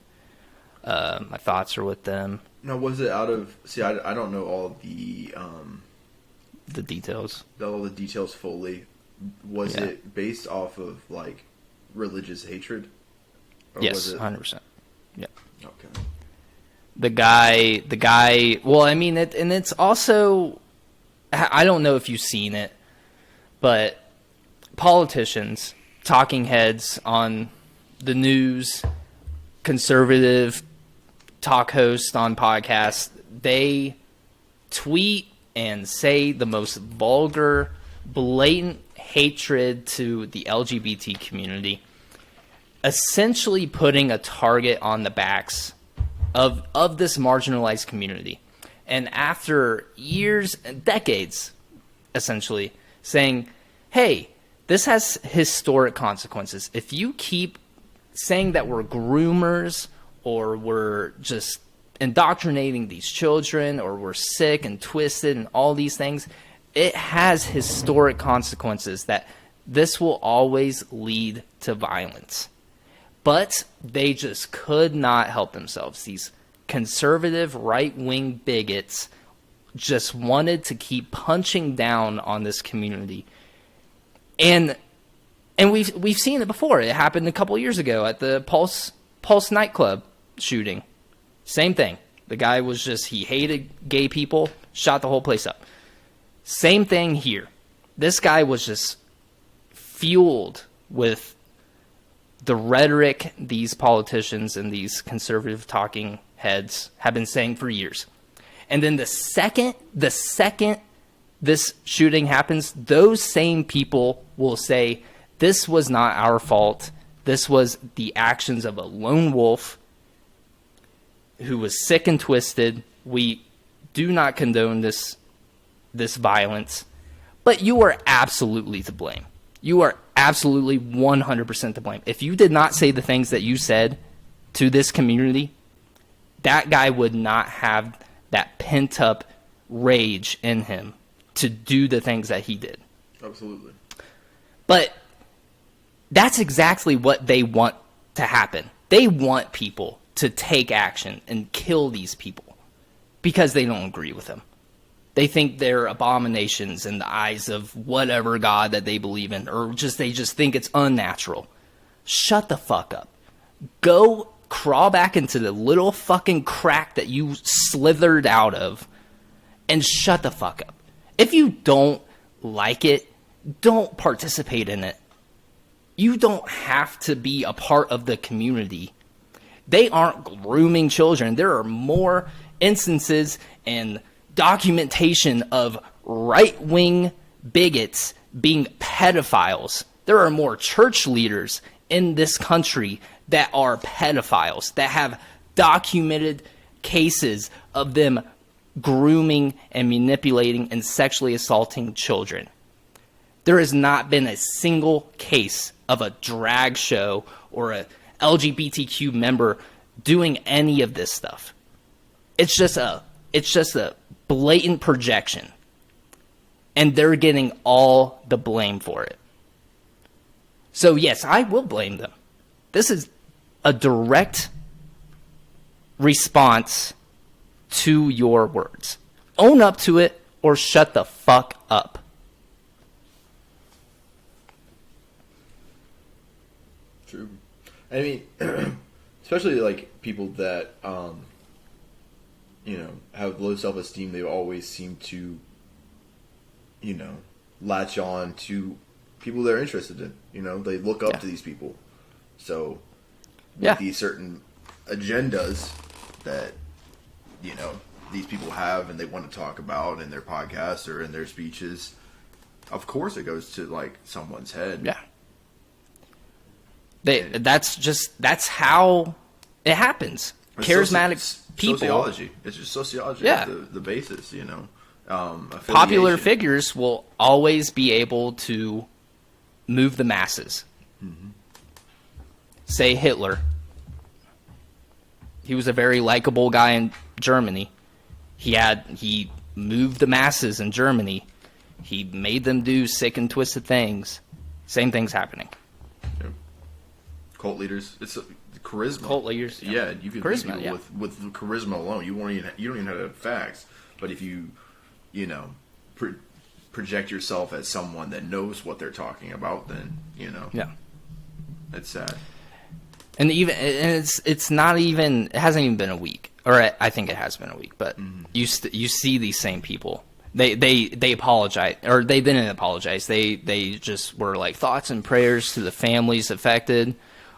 my thoughts are with them. Now, was it out of? See, I don't know all the details. All the details fully. Was it based off of like religious hatred? Or yes, 100%. Yeah. Okay. The guy. Well, I mean, and it's also, I don't know if you've seen it, but politicians, talking heads on the news, conservative talk hosts on podcasts, they tweet and say the most vulgar, blatant hatred to the LGBT community, essentially putting a target on the backs of this marginalized community. And after years and decades, essentially saying, hey, this has historic consequences. If you keep saying that we're groomers, or we're just indoctrinating these children, or we're sick and twisted and all these things, it has historic consequences that this will always lead to violence. But they just could not help themselves. These conservative right-wing bigots just wanted to keep punching down on this community. And we've seen it before. It happened a couple years ago at the Pulse nightclub shooting. Same thing. The guy was he hated gay people, shot the whole place up. Same thing here. This guy was just fueled with the rhetoric these politicians and these conservative talking heads have been saying for years. And then the second this shooting happens, those same people will say, this was not our fault. This was the actions of a lone wolf who was sick and twisted. We do not condone this violence. But you are absolutely to blame. You are absolutely 100% to blame. If you did not say the things that you said to this community, that guy would not have that pent-up rage in him to do the things that he did. Absolutely. But that's exactly what they want to happen. They want people to take action and kill these people because they don't agree with them. They think they're abominations in the eyes of whatever God that they believe in, or they just think it's unnatural. Shut the fuck up. Go crawl back into the little fucking crack that you slithered out of and shut the fuck up. If you don't like it, don't participate in it. You don't have to be a part of the community. They aren't grooming children. There are more instances and documentation of right-wing bigots being pedophiles. There are more church leaders in this country that are pedophiles, that have documented cases of them grooming and manipulating and sexually assaulting children. There has not been a single case of a drag show or a LGBTQ member doing any of this stuff. It's just a blatant projection. And they're getting all the blame for it. So yes, I will blame them. This is a direct response to your words. Own up to it or shut the fuck up. True. I mean, especially like people that, have low self-esteem, they always seem to, latch on to people they're interested in. They look up to these people. So, with these certain agendas that, these people have and they want to talk about in their podcasts or in their speeches, of course it goes to, like, someone's head. Yeah. That's how it happens. It's Charismatic people. Sociology. It's just sociology. Yeah. The basis, Popular figures will always be able to move the masses. Mm-hmm. Say Hitler. He was a very likable guy in Germany. He moved the masses in Germany. He made them do sick and twisted things. Same thing's happening. Yeah. Cult leaders. It's charisma. Cult leaders. Yeah, you can charisma, beat people with charisma alone. You don't even have to have facts. But if you, project yourself as someone that knows what they're talking about, then yeah, it's sad. And it's not even, it hasn't even been a week, or I think it has been a week. But you see these same people. They apologize, or they didn't apologize. They just were like, thoughts and prayers to the families affected.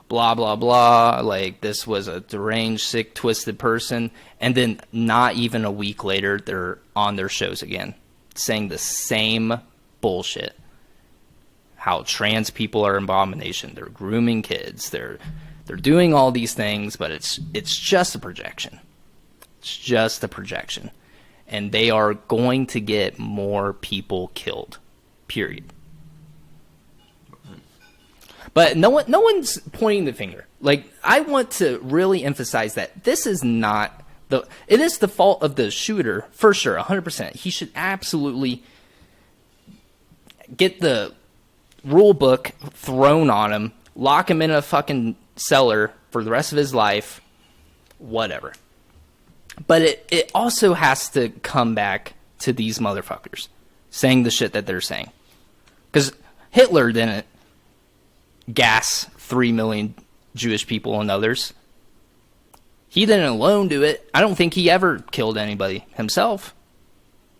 Blah blah blah. Like, this was a deranged, sick, twisted person. And then not even a week later, they're on their shows again, saying the same bullshit. How trans people are an abomination. They're grooming kids. They're doing all these things, but it's just a projection. It's just a projection. And they are going to get more people killed. Period. But no one's pointing the finger. Like, I want to really emphasize that this is not it is the fault of the shooter, for sure, 100%. He should absolutely get the rule book thrown on him, lock him in a fucking cellar for the rest of his life, whatever. But it also has to come back to these motherfuckers saying the shit that they're saying. Because Hitler didn't gas 3 million Jewish people and others. He didn't alone do it. I don't think he ever killed anybody himself.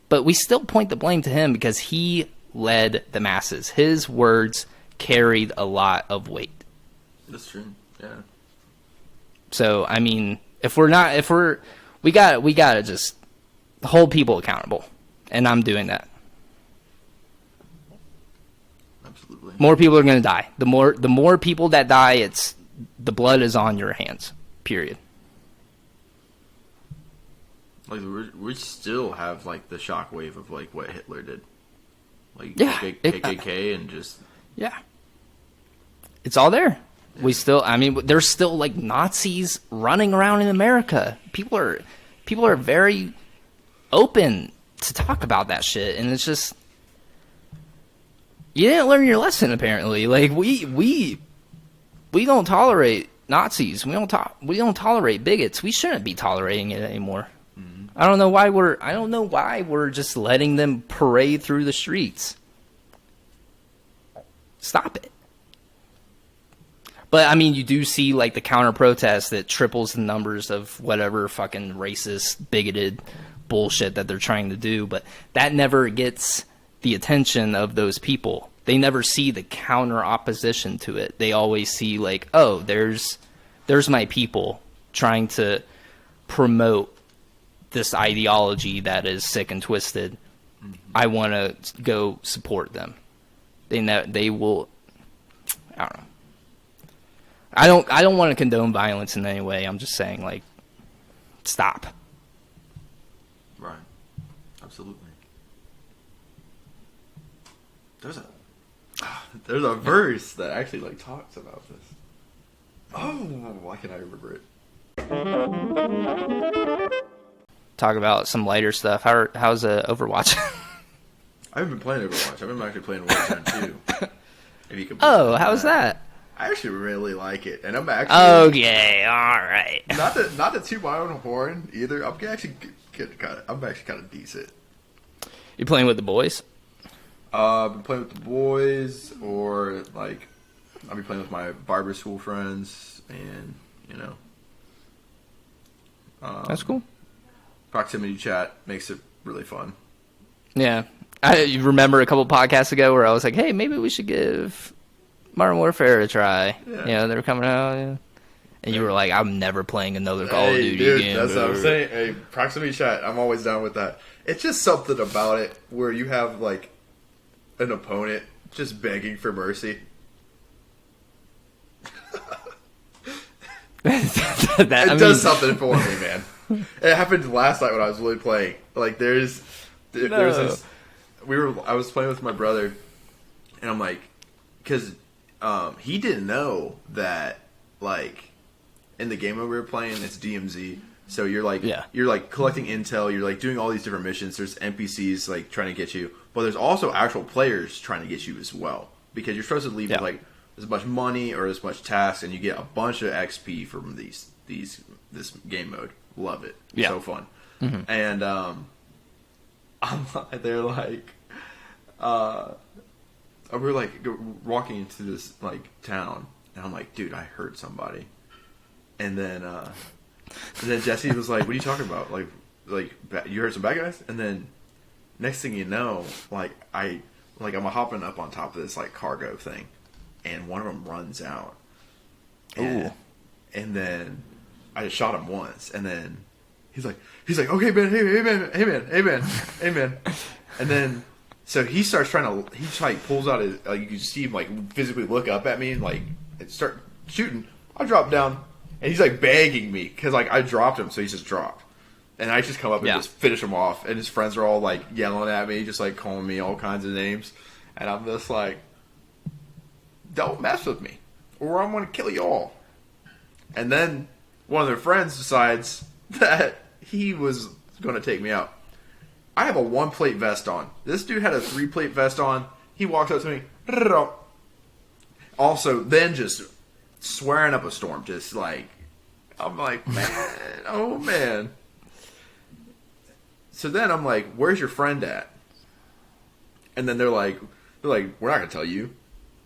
But we still point the blame to him because he led the masses. His words carried a lot of weight. That's true. Yeah. So, I mean, we gotta just hold people accountable. And I'm doing that. Absolutely. More people are going to die. The more people that die, the blood is on your hands. Period. Like we still have like the shockwave of like what Hitler did, like Yeah, KKK and just it's all there. We still, I mean, there's still like Nazis running around in America. People are very open to talk about that shit, and it's just you didn't learn your lesson apparently. Like we don't tolerate Nazis. We don't tolerate bigots. We shouldn't be tolerating it anymore. Mm-hmm. I don't know why we're just letting them parade through the streets. Stop it. But I mean, you do see like the counter protest that triples the numbers of whatever fucking racist, bigoted bullshit that they're trying to do. But that never gets the attention of those people. They never see the counter opposition to it. They always see like, oh, there's my people trying to promote this ideology that is sick and twisted. Mm-hmm. I want to go support them. They will. I don't know. I don't want to condone violence in any way. I'm just saying, like, stop. Right. Absolutely. There's a verse that actually like talks about this. Oh, why can't I remember it? Talk about some lighter stuff. How's Overwatch? I haven't been playing Overwatch. I've been actually playing Warzone 2. If you could how's that? I actually really like it, and I'm actually okay. All right. Not to toot my own horn either. I'm actually kind of decent. You playing with the boys? I've been playing with the boys, or like I'll be playing with my barber school friends, and that's cool. Proximity chat makes it really fun. Yeah, you remember a couple podcasts ago where I was like, "Hey, maybe we should give Modern Warfare a try." Yeah, they were coming out, and you were like, "I'm never playing another Call of Duty game." That's what I'm saying. Hey, proximity chat, I'm always down with that. It's just something about it where you have like an opponent just begging for mercy. It does something for me, man. It happened last night when I was really playing. Like there's this. I was playing with my brother, and I'm like, because he didn't know that like in the game that we were playing, it's DMZ. So you're like collecting intel, you're like doing all these different missions. There's NPCs like trying to get you, but there's also actual players trying to get you as well, because you're supposed to leave with like as much money or as much tasks, and you get a bunch of XP from this game mode. Love it. Yeah. So fun. Mm-hmm. And they're like we're like walking into this like town, and I'm like, dude, I heard somebody. And then Jesse was like, "What are you talking about? Like you heard some bad guys?" And then next thing you know, I'm hopping up on top of this like cargo thing, and one of them runs out. And then I just shot him once, and then he's like, "Okay, man, hey man." And then so he starts pulls out his you can see him like physically look up at me and like start shooting. I drop down. And he's like begging me because like I dropped him, so he just dropped, and I just come up and just finish him off. And his friends are all like yelling at me, just like calling me all kinds of names, and I'm just like, "Don't mess with me, or I'm gonna kill you all." And then one of their friends decides that he was gonna take me out. I have a 1-plate vest on. This dude had a 3-plate vest on. He walks up to me, also then just swearing up a storm, just like, I'm like, man, oh man. So then I'm like, where's your friend at? And then they're like, we're not gonna tell you.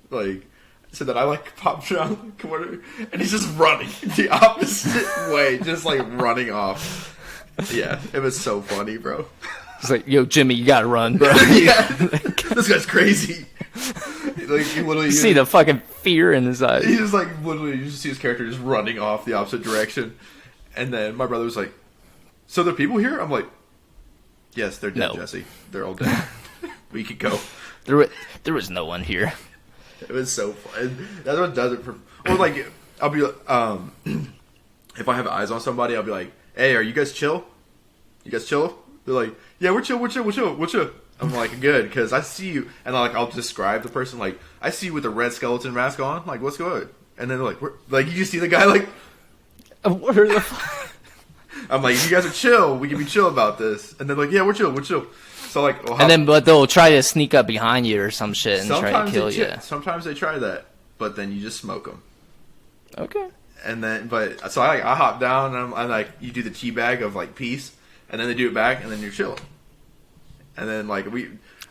Like, so that I like popped around the corner, and he's just running the opposite way, just like running off. Yeah, it was so funny, bro. It's like, yo, Jimmy, you gotta run, bro. Yeah, this guy's crazy. Like you see the fucking fear in his eyes. He just like literally, you just see his character just running off the opposite direction, and then my brother was like, "So there are people here?" I'm like, "Yes, they're dead, Jesse. They're all dead. We could go." There was no one here. It was so fun. That's what does it for. Or like, I'll be if I have eyes on somebody, I'll be like, "Hey, are you guys chill? You guys chill?" They're like, "Yeah, we're chill, we're chill, we're chill, we're chill." I'm like, "Good," because I see you, and I'll describe the person like, "I see you with a red skeleton mask on. Like, what's good?" And then they're like, like you see the guy like, what are the? I'm like, "You guys are chill. We can be chill about this." And they're like, "Yeah, we're chill, we're chill." So like, but they'll try to sneak up behind you or some shit and try to kill you. Sometimes they try that, but then you just smoke them. Okay. And then, so I hop down and I'm like, you do the teabag of like peace, and then they do it back, and then you're chill. And then like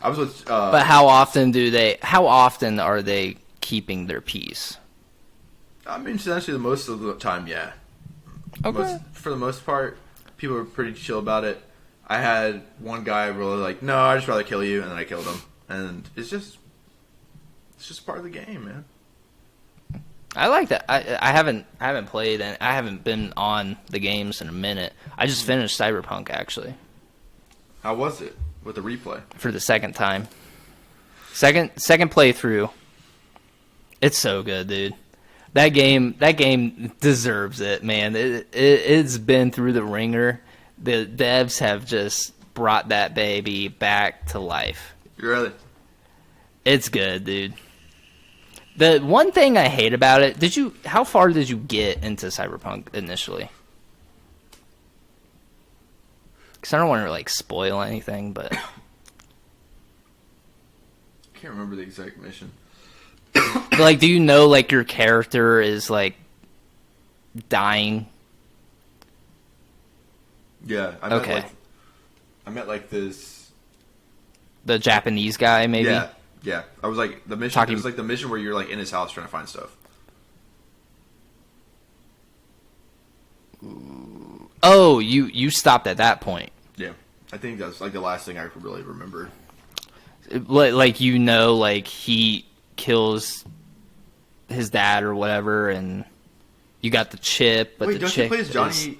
I was with. But how often are they keeping their peace? I mean, essentially, most of the time, yeah. Okay. For the most part, people were pretty chill about it. I had one guy really like, no, I'd just rather kill you, and then I killed him. And it's just part of the game, man. I like that. I haven't played and I haven't been on the games in a minute. I just finished Cyberpunk actually. How was it with the replay? For the second time. Second playthrough. It's so good, dude. That game deserves it, man. It's been through the ringer. The devs have just brought that baby back to life. Really? It's good, dude. The one thing I hate about it, how far did you get into Cyberpunk initially? Because I don't want to like spoil anything, but I can't remember the exact mission. like, do you know like your character is like dying? Yeah, I met like this. The Japanese guy, maybe. Yeah. I was like the mission. It was like the mission where you're like in his house trying to find stuff. Oh, you stopped at that point. Yeah, I think that's like the last thing I really remember. Like like he kills his dad or whatever, and you got the chip. But wait, the don't chick you play as Johnny?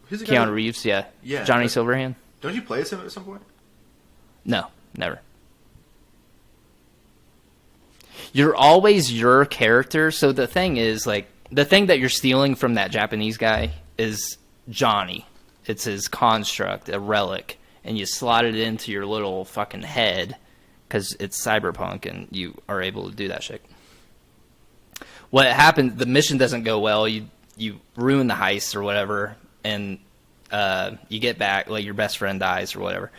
Who's the guy? Keanu Reeves, yeah. Johnny Silverhand. Don't you play as him at some point? No, never. You're always your character. So the thing is, like, the thing that you're stealing from that Japanese guy is Johnny. It's his construct, a relic, and you slot it into your little fucking head because it's cyberpunk, and you are able to do that shit. What happens? The mission doesn't go well. You ruin the heist or whatever, and you get back. Like your best friend dies or whatever.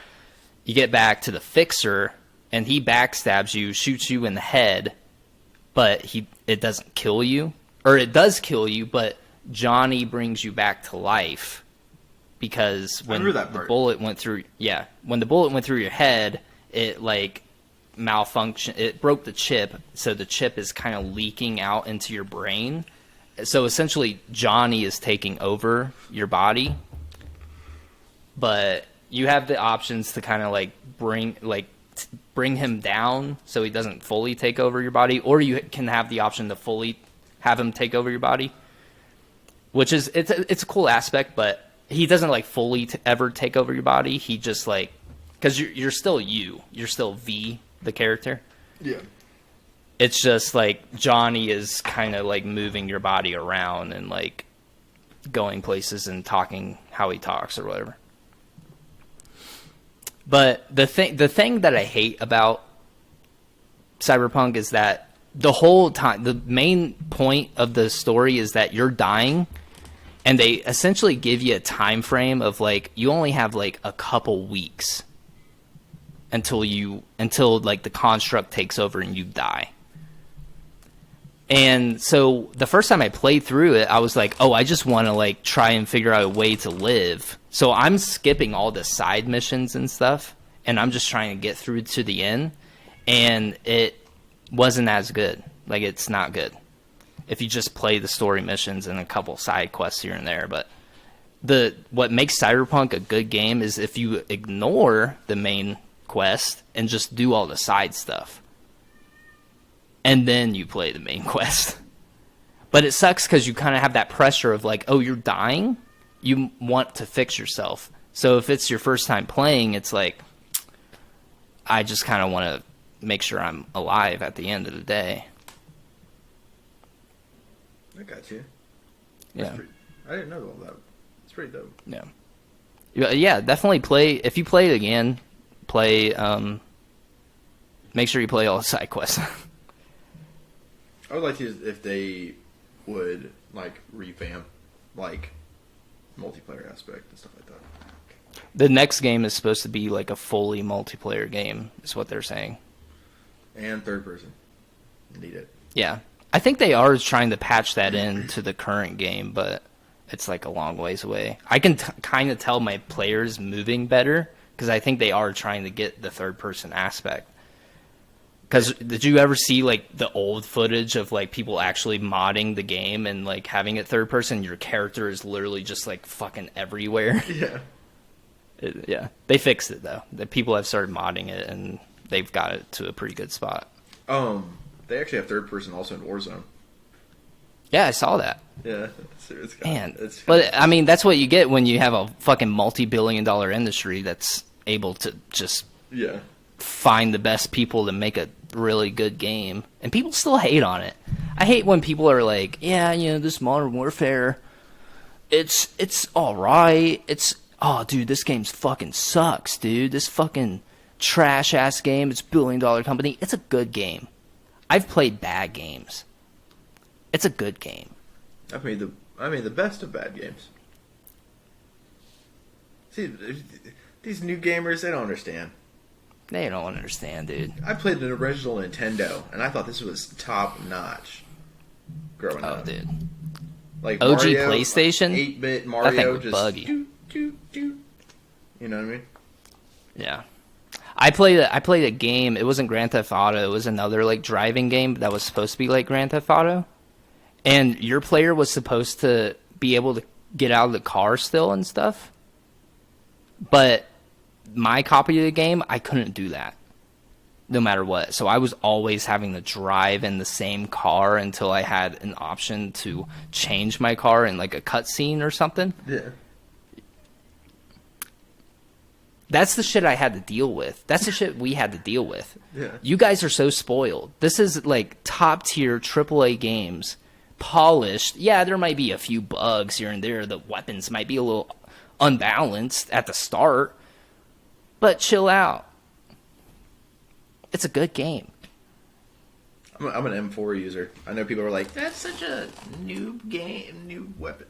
You get back to the fixer, and he backstabs you, shoots you in the head, but it doesn't kill you, or it does kill you, but Johnny brings you back to life because when the bullet went through, when the bullet went through your head, it like malfunctioned. It broke the chip, so the chip is kind of leaking out into your brain. So essentially, Johnny is taking over your body, but you have the options to kind of like bring him down so he doesn't fully take over your body, or you can have the option to fully have him take over your body, which is it's a cool aspect, but he doesn't like fully ever take over your body. He just like, because you're still you're still V, the character. Yeah. It's just like Johnny is kind of like moving your body around and like going places and talking how he talks or whatever. But the thing that I hate about Cyberpunk is that the whole time, the main point of the story is that you're dying, and they essentially give you a time frame of like you only have like a couple weeks until like the construct takes over and you die. And so the first time I played through it, I was like, oh, I just want to like try and figure out a way to live. So I'm skipping all the side missions and stuff, and I'm just trying to get through to the end. And it wasn't as good. Like, it's not good if you just play the story missions and a couple side quests here and there. But what makes Cyberpunk a good game is if you ignore the main quest and just do all the side stuff. And then you play the main quest. But it sucks because you kind of have that pressure of like, oh, you're dying? You want to fix yourself. So if it's your first time playing, it's like, I just kind of want to make sure I'm alive at the end of the day. I got you. Yeah. I didn't know all that. It's pretty dope. Yeah. Yeah, definitely play. If you play it again, play. Make sure you play all the side quests. I would like to if they would like revamp like multiplayer aspect and stuff like that. The next game is supposed to be like a fully multiplayer game, is what they're saying. And third person. Need it. Yeah. I think they are trying to patch that in to the current game, but it's like a long ways away. I can kind of tell my players moving better because I think they are trying to get the third person aspect. Because did you ever see like the old footage of like people actually modding the game and like having it third person? Your character is literally just like fucking everywhere. Yeah. Yeah. They fixed it though. The people have started modding it and they've got it to a pretty good spot. They actually have third person also in Warzone. Yeah, I saw that. Yeah, but I mean, that's what you get when you have a fucking multi-billion-dollar industry that's able to just find the best people to make a really good game, and people still hate on it. I hate when people are like, "Yeah, you know, this Modern Warfare, it's all right. Oh, dude, this game's fucking sucks, dude. This fucking trash ass game. It's $1 billion company. It's a good game. I've played bad games. It's a good game. I made the best of bad games. See, these new gamers, they don't understand. They don't understand, dude. I played an original Nintendo, and I thought this was top notch. Growing up, dude. Like OG Mario, PlayStation, 8-bit Mario, that thing was just buggy. You know what I mean? Yeah. I played a game. It wasn't Grand Theft Auto. It was another like driving game that was supposed to be like Grand Theft Auto. And your player was supposed to be able to get out of the car still and stuff. But my copy of the game, I couldn't do that. No matter what. So I was always having to drive in the same car until I had an option to change my car in like a cutscene or something. Yeah. That's the shit I had to deal with. That's the shit we had to deal with. Yeah. You guys are so spoiled. This is like top tier AAA games. Polished. Yeah, there might be a few bugs here and there. The weapons might be a little unbalanced at the start. But chill out. It's a good game. I'm an M4 user. I know people are like, that's such a noob game, noob weapon.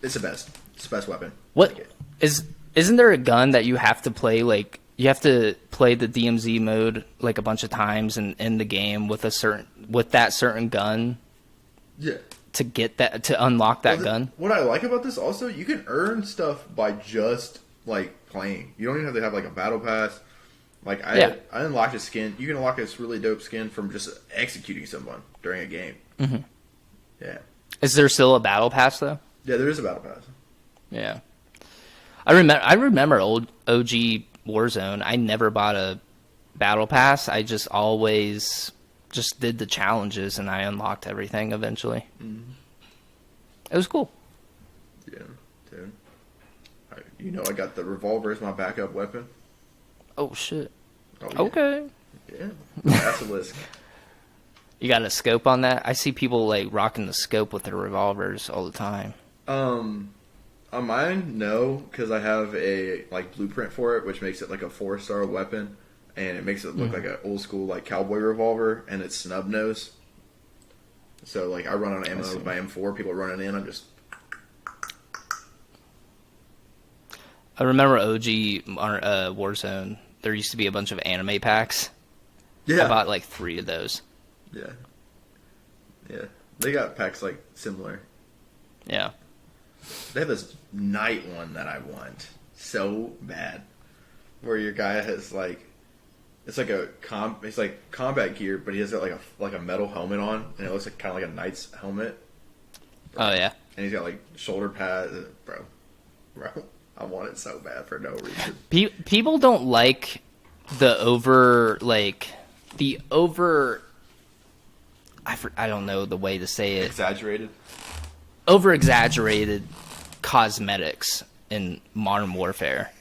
It's the best. It's the best weapon. What isn't there a gun that you have to play like you have to play the DMZ mode like a bunch of times and in the game with that certain gun? Yeah. To get that to unlock that gun. What I like about this also, you can earn stuff by just like playing. You don't even have to have like a battle pass. Like I unlocked a skin. You can unlock this really dope skin from just executing someone during a game. Mm-hmm. Yeah. Is there still a battle pass though? Yeah, there is a battle pass. Yeah. I remember old OG Warzone. I never bought a battle pass. I just always just did the challenges and I unlocked everything eventually. Mm-hmm. It was cool. Yeah, dude. I got the revolver as my backup weapon. Oh shit. Oh, yeah. Okay. Yeah. Basilisk. You got a scope on that? I see people like rocking the scope with their revolvers all the time. On mine, no, because I have a like blueprint for it, which makes it like a 4-star weapon, and it makes it look like an old school like cowboy revolver, and it's snub nose. So like I run on ammo with my M4, people running in, I'm just. I remember OG Warzone. There used to be a bunch of anime packs. Yeah. I bought like 3 of those. Yeah. Yeah. They got packs like similar. Yeah. They have this night one that I want so bad, where your guy has like, it's like combat gear, but he has got like a metal helmet on, and it looks like kind of like a knight's helmet. Oh yeah. And he's got like shoulder pads, bro. I want it so bad for no reason. People don't like the over. I don't know the way to say it. Exaggerated. Over exaggerated cosmetics in Modern Warfare.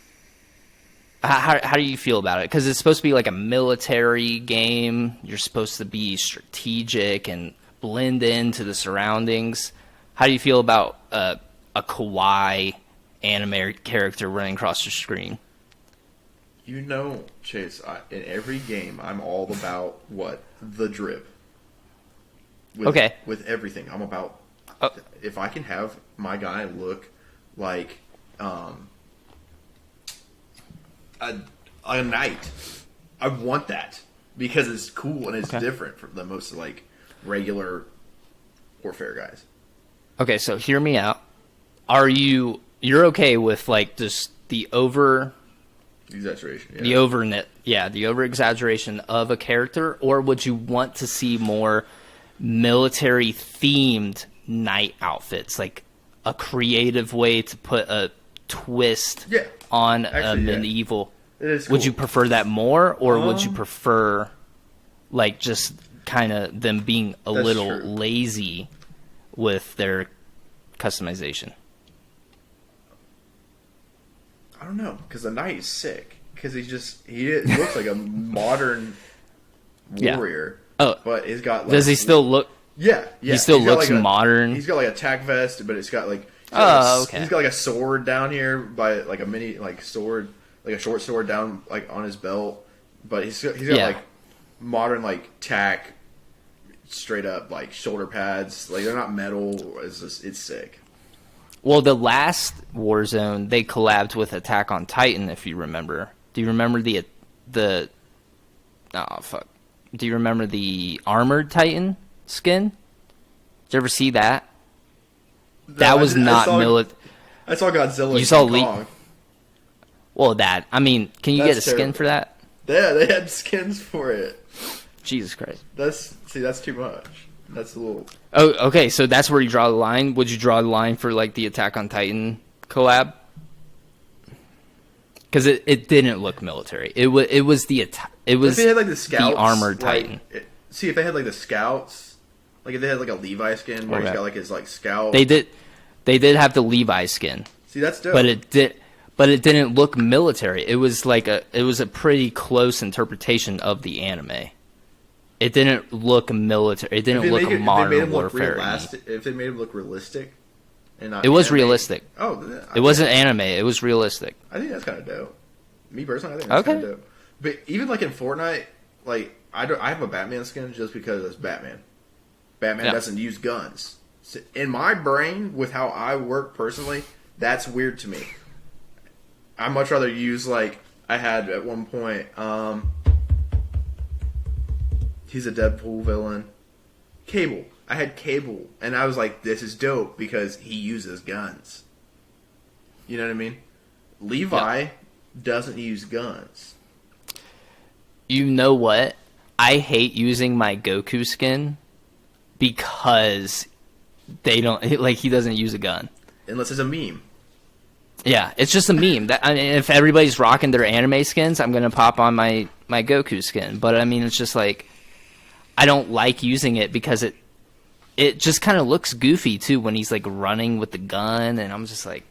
How do you feel about it? Because it's supposed to be like a military game. You're supposed to be strategic and blend into the surroundings. How do you feel about a kawaii anime character running across the screen? You know, Chase, in every game, I'm all about what? The drip. Okay. With everything. I'm about, if I can have my guy look like a knight, I want that. Because it's cool and it's different from the most, like, regular warfare guys. Okay, so hear me out. You're okay with, like, just the Exaggeration, yeah. The over exaggeration of a character, or would you want to see more military themed knight outfits, like a creative way to put a twist on a medieval? It is cool. Would you prefer that more, or would you prefer like just kind of them being a little lazy with their customization? I don't know, because the knight is sick. Because he looks like a modern warrior. Oh, but he's got like, does he still look? Yeah. He still looks like modern. He's got like a tack vest, but it's got like he's got like a sword down here by like a mini like sword, like a short sword down like on his belt. But he's got like modern like tack, straight up like shoulder pads. Like they're not metal. It's sick. Well, the last Warzone, they collabed with Attack on Titan, if you remember. Do you remember the oh, fuck. Do you remember the Armored Titan skin? Did you ever see that? No, that was not military. I saw Godzilla. You saw Kong. Well, I mean, can you get a skin for that? Yeah, they had skins for it. Jesus Christ. That's too much. That's a little... Oh, okay, so that's where you draw the line? Would you draw the line for, like, the Attack on Titan collab? Because it didn't look military. It was if they had, like, the scouts, the Armored Titan. If they had, like, the scouts, like, if they had, like, a Levi skin where he's got, like, his, like, scout... They did have the Levi skin. See, that's dope. But it didn't look military. It was a pretty close interpretation of the anime. It didn't look military. It didn't look modern warfare. If they made him look realistic, and not it was anime, realistic. Oh, it wasn't anime. It was realistic. I think that's kind of dope. Me personally, I think that's kind of dope. But even like in Fortnite, like I have a Batman skin just because it's Batman. Batman doesn't use guns. So in my brain, with how I work personally, that's weird to me. I'd much rather use like I had at one point. He's a Deadpool villain. Cable. I had Cable. And I was like, this is dope because he uses guns. You know what I mean? Levi doesn't use guns. You know what? I hate using my Goku skin because they don't... Like, he doesn't use a gun. Unless it's a meme. Yeah, it's just a meme. I mean, if everybody's rocking their anime skins, I'm going to pop on my Goku skin. But, I mean, it's just like... I don't like using it because it just kind of looks goofy too when he's like running with the gun, and I'm just like,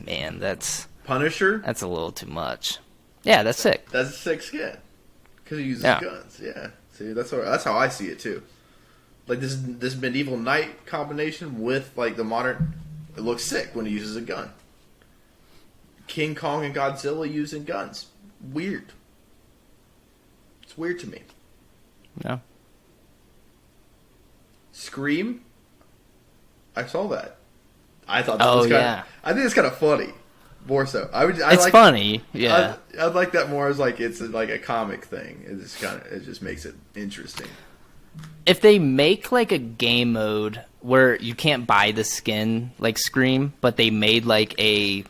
man, that's Punisher. That's a little too much. Yeah, that's sick. That's a sick skin because he uses guns. Yeah, see, that's how I see it too. Like this medieval knight combination with like the modern, it looks sick when he uses a gun. King Kong and Godzilla using guns, weird. It's weird to me. No. Scream, I saw that. I thought that was kind of... I think it's kind of funny. More so. It's funny, yeah. I'd like that more as like it's like a comic thing. It just makes it interesting. If they make like a game mode where you can't buy the skin like Scream, but they made like a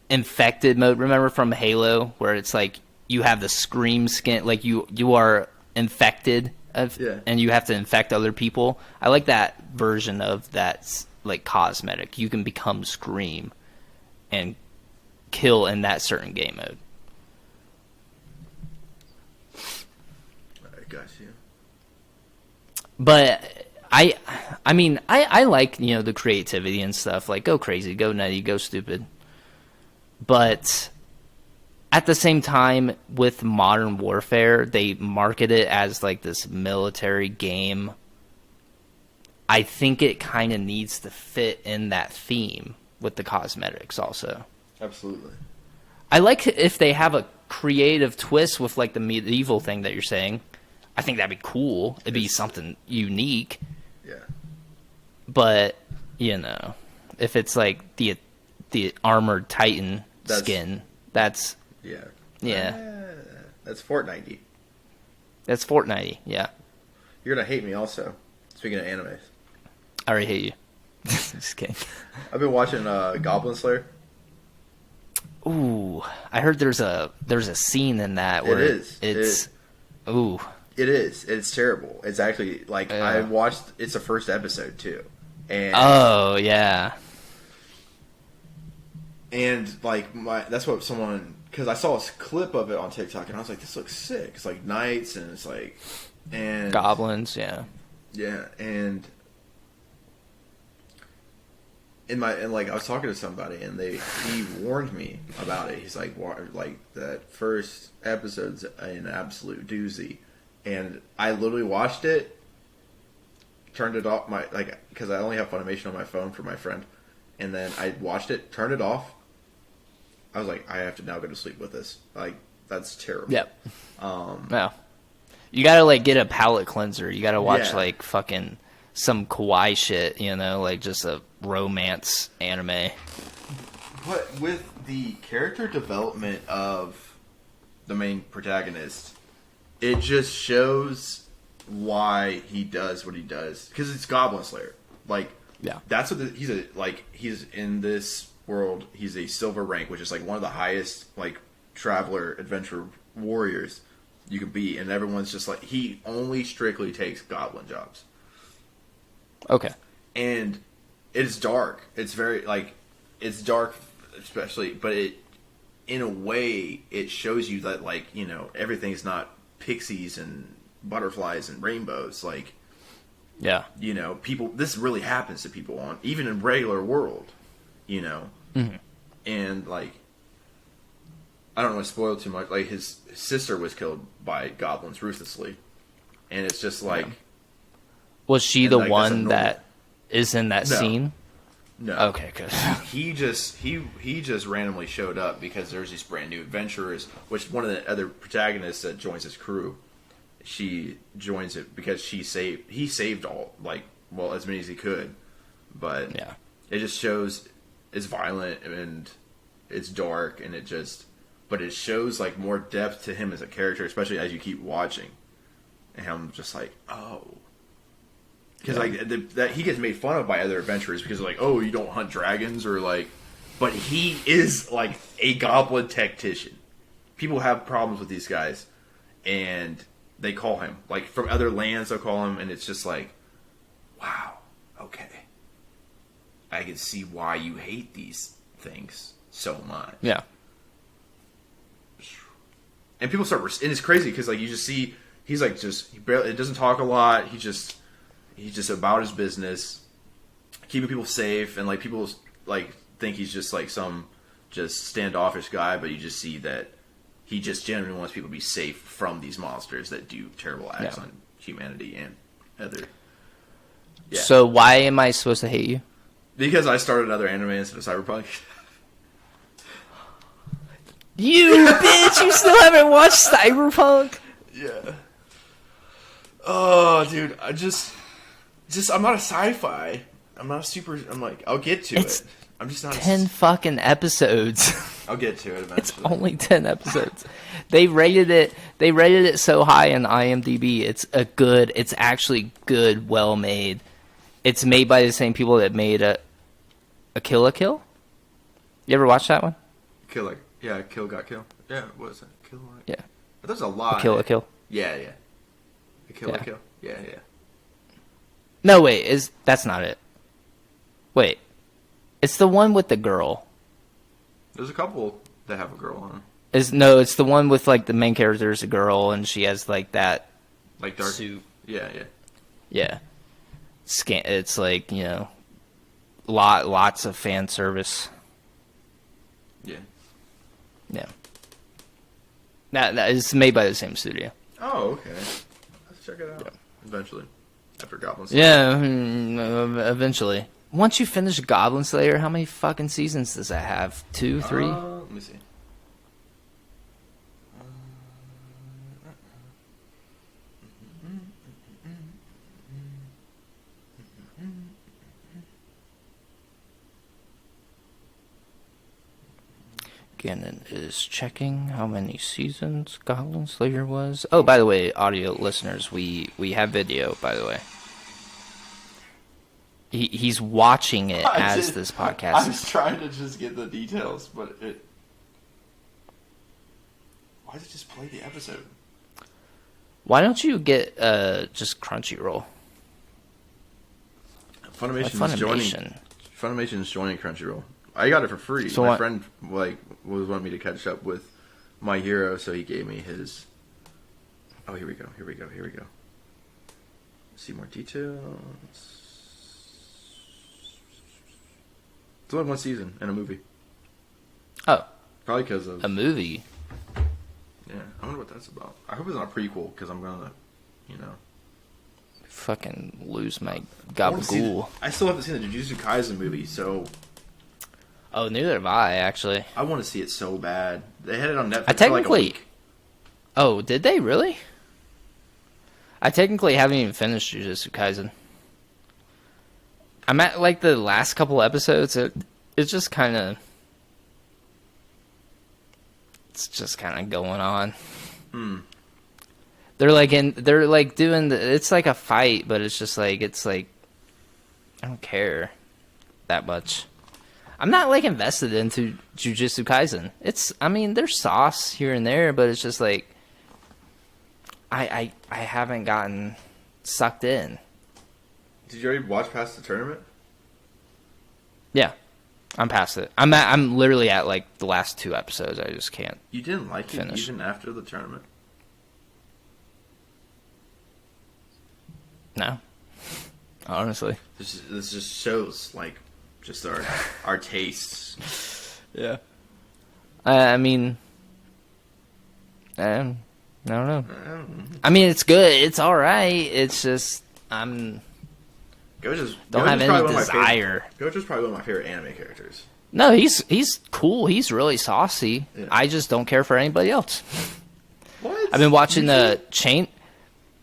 infected mode, remember from Halo, where it's like you have the Scream skin, like you are infected and you have to infect other people. I like that version of that, like cosmetic. You can become Scream and kill in that certain game mode. I got you. But I mean I like, you know, the creativity and stuff. Like go crazy, go nutty, go stupid. But at the same time, with Modern Warfare, they market it as like this military game. I think it kind of needs to fit in that theme with the cosmetics also. Absolutely. I like if they have a creative twist with like the medieval thing that you're saying. I think that'd be cool. It'd be something unique. Yeah. But, you know, if it's like the armored Titan skin, that's... Yeah. Yeah. That's Fortnite. That's Fortnite, yeah. You're going to hate me also, speaking of animes. I already hate you. Just kidding. I've been watching Goblin Slayer. Ooh, I heard there's a scene in that where ooh. It is. It's terrible. It's actually, like, I watched, it's the first episode, too. And oh, yeah. And, like, that's what someone, because I saw a clip of it on TikTok, and I was like, this looks sick. It's, like, knights, and it's, like, and... goblins, yeah. Yeah, and like, I was talking to somebody, and he warned me about it. He's like, that first episode's an absolute doozy. And I literally watched it, turned it off, because I only have Funimation on my phone for my friend. And then I watched it, turned it off. I was like, I have to now go to sleep with this. Like, that's terrible. Yep. Yeah. You gotta, like, get a palate cleanser. You gotta watch, like, fucking some kawaii shit, you know, like just a romance anime. But with the character development of the main protagonist, it just shows why he does what he does. Because it's Goblin Slayer. Like, yeah, that's what he's in this world. He's a silver rank, which is like one of the highest like traveler adventure warriors you can be, and everyone's just like, he only strictly takes goblin jobs. Okay. And it's dark. It's very it's dark, especially, but in a way it shows you that, like, you know, everything's not pixies and butterflies and rainbows. Like, yeah, you know, people, this really happens to people on even in regular world, you know. Mm-hmm. And like, I don't want to spoil too much. Like, his sister was killed by goblins ruthlessly, and it's just like, was she the one that is in that scene? No. Okay, good. he just randomly showed up because there's these brand new adventurers, which one of the other protagonists that joins his crew, she joins it because he saved all, like, well, as many as he could. But yeah, it just shows it's violent and it's dark, and but it shows like more depth to him as a character, especially as you keep watching. And I'm just like, oh. Because that he gets made fun of by other adventurers because they're like, oh, you don't hunt dragons, or like, but he is like a goblin tactician. People have problems with these guys, and they call him, like, from other lands. They'll call him, and it's just like, wow, okay, I can see why you hate these things so much. Yeah. And people start, and it's crazy because like you just see he's like it doesn't talk a lot. He's just about his business, keeping people safe, and like people like think he's just like some just standoffish guy, but you just see that he just genuinely wants people to be safe from these monsters that do terrible acts on humanity and other. Yeah. So why am I supposed to hate you? Because I started another anime instead of Cyberpunk. You bitch! You still haven't watched Cyberpunk? Yeah. Oh, dude, I'm not a sci-fi. I'm not a super. I'm like, I'll get to it. I'm just not 10 fucking episodes. I'll get to it eventually. It's only 10 episodes. They rated it so high on IMDb. It's actually good, well made. It's made by the same people that made a Kill la Kill. You ever watch that one? Kill Got Kill. Yeah, what is it? Kill la... Yeah. There's a lot. Kill la Kill. Yeah. Kill la Kill. Yeah. No, wait, that's not it. Wait. It's the one with the girl. There's a couple that have a girl on them. It's the one with like the main character is a girl and she has like that like dark suit. Yeah. Yeah. It's like, you know, lots of fan service. Yeah. Yeah. That is made by the same studio. Oh, okay. Let's check it out. Eventually. After Goblin Slayer. Yeah, eventually. Once you finish Goblin Slayer, how many fucking seasons does that have? 2, 3? Let me see. Gannon is checking how many seasons Goblin Slayer was. Oh, by the way, audio listeners, we have video, by the way. He's watching it this podcast. I was trying to just get the details, but it... Why does it just play the episode? Why don't you get just Crunchyroll? Funimation's joining Crunchyroll. I got it for free. So my friend was wanting me to catch up with My Hero, so he gave me his. Oh, here we go. See more details. It's only one season and a movie. Oh, probably because of a movie. Yeah, I wonder what that's about. I hope it's not a prequel because I'm gonna, fucking lose my gabagool. I still haven't seen the Jujutsu Kaisen movie, so. Oh, neither have I, actually. I want to see it so bad. They had it on Netflix for like a week. Oh, did they really? I technically haven't even finished Jujutsu Kaisen. I'm at like the last couple episodes. It's just kind of going on. They're like doing it's like a fight, but it's like I don't care that much. I'm not like invested into Jujutsu Kaisen. There's sauce here and there, but it's just like I haven't gotten sucked in. Did you already watch past the tournament? Yeah, I'm past it. I'm literally at like the last 2 episodes. I just can't. You didn't like finish it even after the tournament? No, honestly. This just shows like just our tastes. Yeah. I don't know. It's good. It's all right. It's just don't have any desire. Gojo's probably one of my favorite anime characters. No, he's cool. He's really saucy. Yeah. I just don't care for anybody else. What? I've been watching the Chain.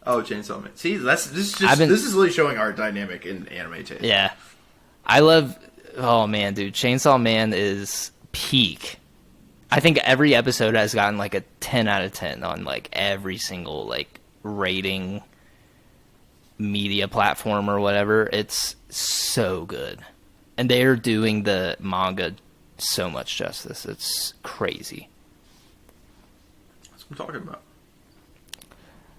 Oh, Chainsaw Man. See, this is really showing our dynamic in anime taste. Yeah, I love. Oh man, dude, Chainsaw Man is peak. I think every episode has gotten like a 10 out of 10 on like every single like rating media platform or whatever. It's so good. And they're doing the manga so much justice. It's crazy. That's what I'm talking about.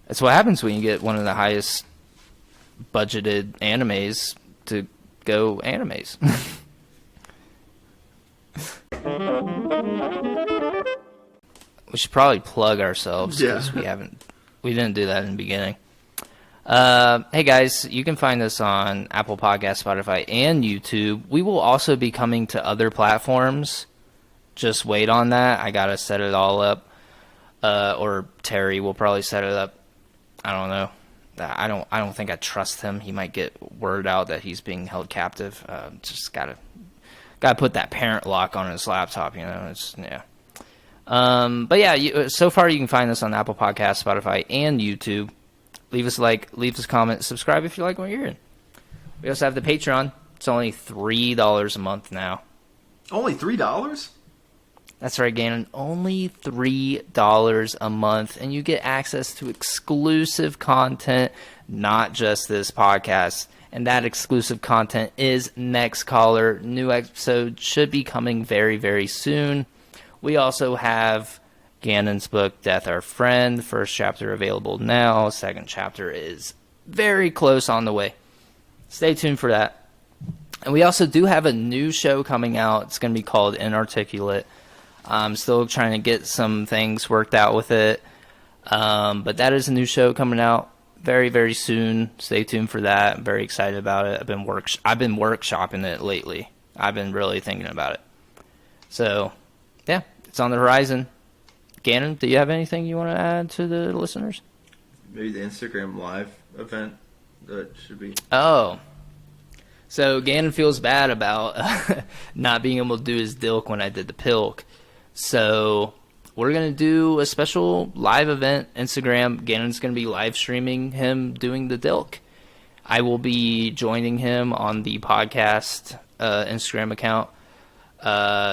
That's what happens when you get one of the highest budgeted animes to go animes. We should probably plug ourselves because we didn't do that in the beginning. Hey guys, you can find us on Apple Podcasts, Spotify, and YouTube. We will also be coming to other platforms. Just wait on that. I gotta set it all up. Or Terry will probably set it up. I don't know. I don't think I trust him. He might get word out that he's being held captive. Just gotta put that parent lock on his laptop. But yeah, so far you can find us on Apple Podcasts, Spotify, and YouTube. Leave us a like, leave us a comment, subscribe if you like what you're hearing. We also have the Patreon. It's only $3 a month now. Only $3? That's right, Gannon. Only $3 a month, and you get access to exclusive content, not just this podcast. And that exclusive content is Next Caller. New episode should be coming very, very soon. We also have Gannon's book, Death Our Friend. First chapter available now. Second chapter is very close on the way. Stay tuned for that. And we also do have a new show coming out. It's going to be called Inarticulate. I'm still trying to get some things worked out with it. But that is a new show coming out very, very soon. Stay tuned for that. I'm very excited about it. I've been workshopping it lately. I've been really thinking about it. So, yeah, it's on the horizon. Gannon, do you have anything you want to add to the listeners? Maybe the Instagram live event that should be. Oh. So Gannon feels bad about not being able to do his dilk when I did the pilk. So we're going to do a special live event, Instagram. Gannon's going to be live streaming him doing the dilk. I will be joining him on the podcast Instagram account.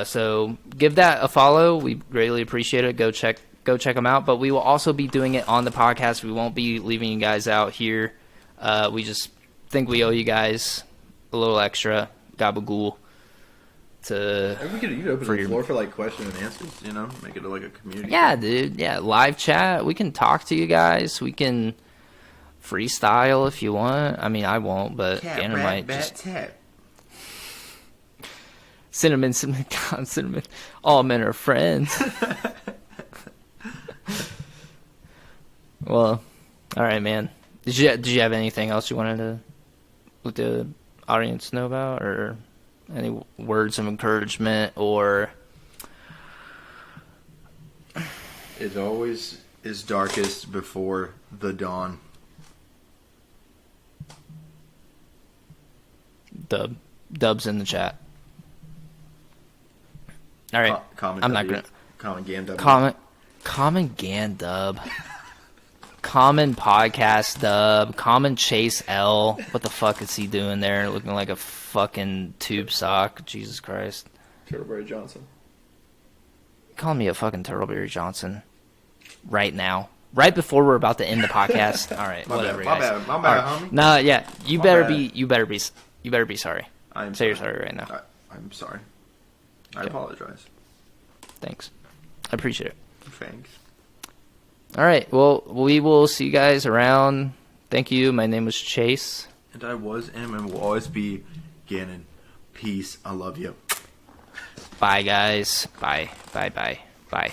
So give that a follow. We greatly appreciate it. Go check them out. But we will also be doing it on the podcast. We won't be leaving you guys out here. We just think we owe you guys a little extra gabagool to. You could open the floor for like question and answers. Make it like a community. Yeah, dude. Yeah, live chat. We can talk to you guys. We can freestyle if you want. I mean, I won't, but Gannon might just. Tap. Cinnamon, all men are friends. Well, all right, man. Did you have anything else you wanted to let the audience know about, or any words of encouragement, or? It always is darkest before the dawn. Dubs in the chat. All right, I'm not gonna common Gandub. Common Gandub. Common podcast dub. Common Chase L. What the fuck is he doing there? Looking like a fucking tube sock. Jesus Christ. Turtleberry Johnson. Call me a fucking Turtleberry Johnson. Right now. Right before we're about to end the podcast. All right, whatever, guys. My bad, homie. Nah, yeah. You better be sorry. Say you're sorry right now. I'm sorry. I apologize. Thanks. I appreciate it. Thanks. All right. Well, we will see you guys around. Thank you. My name was Chase. And I am and will always be Gannon. Peace. I love you. Bye, guys. Bye. Bye, bye. Bye.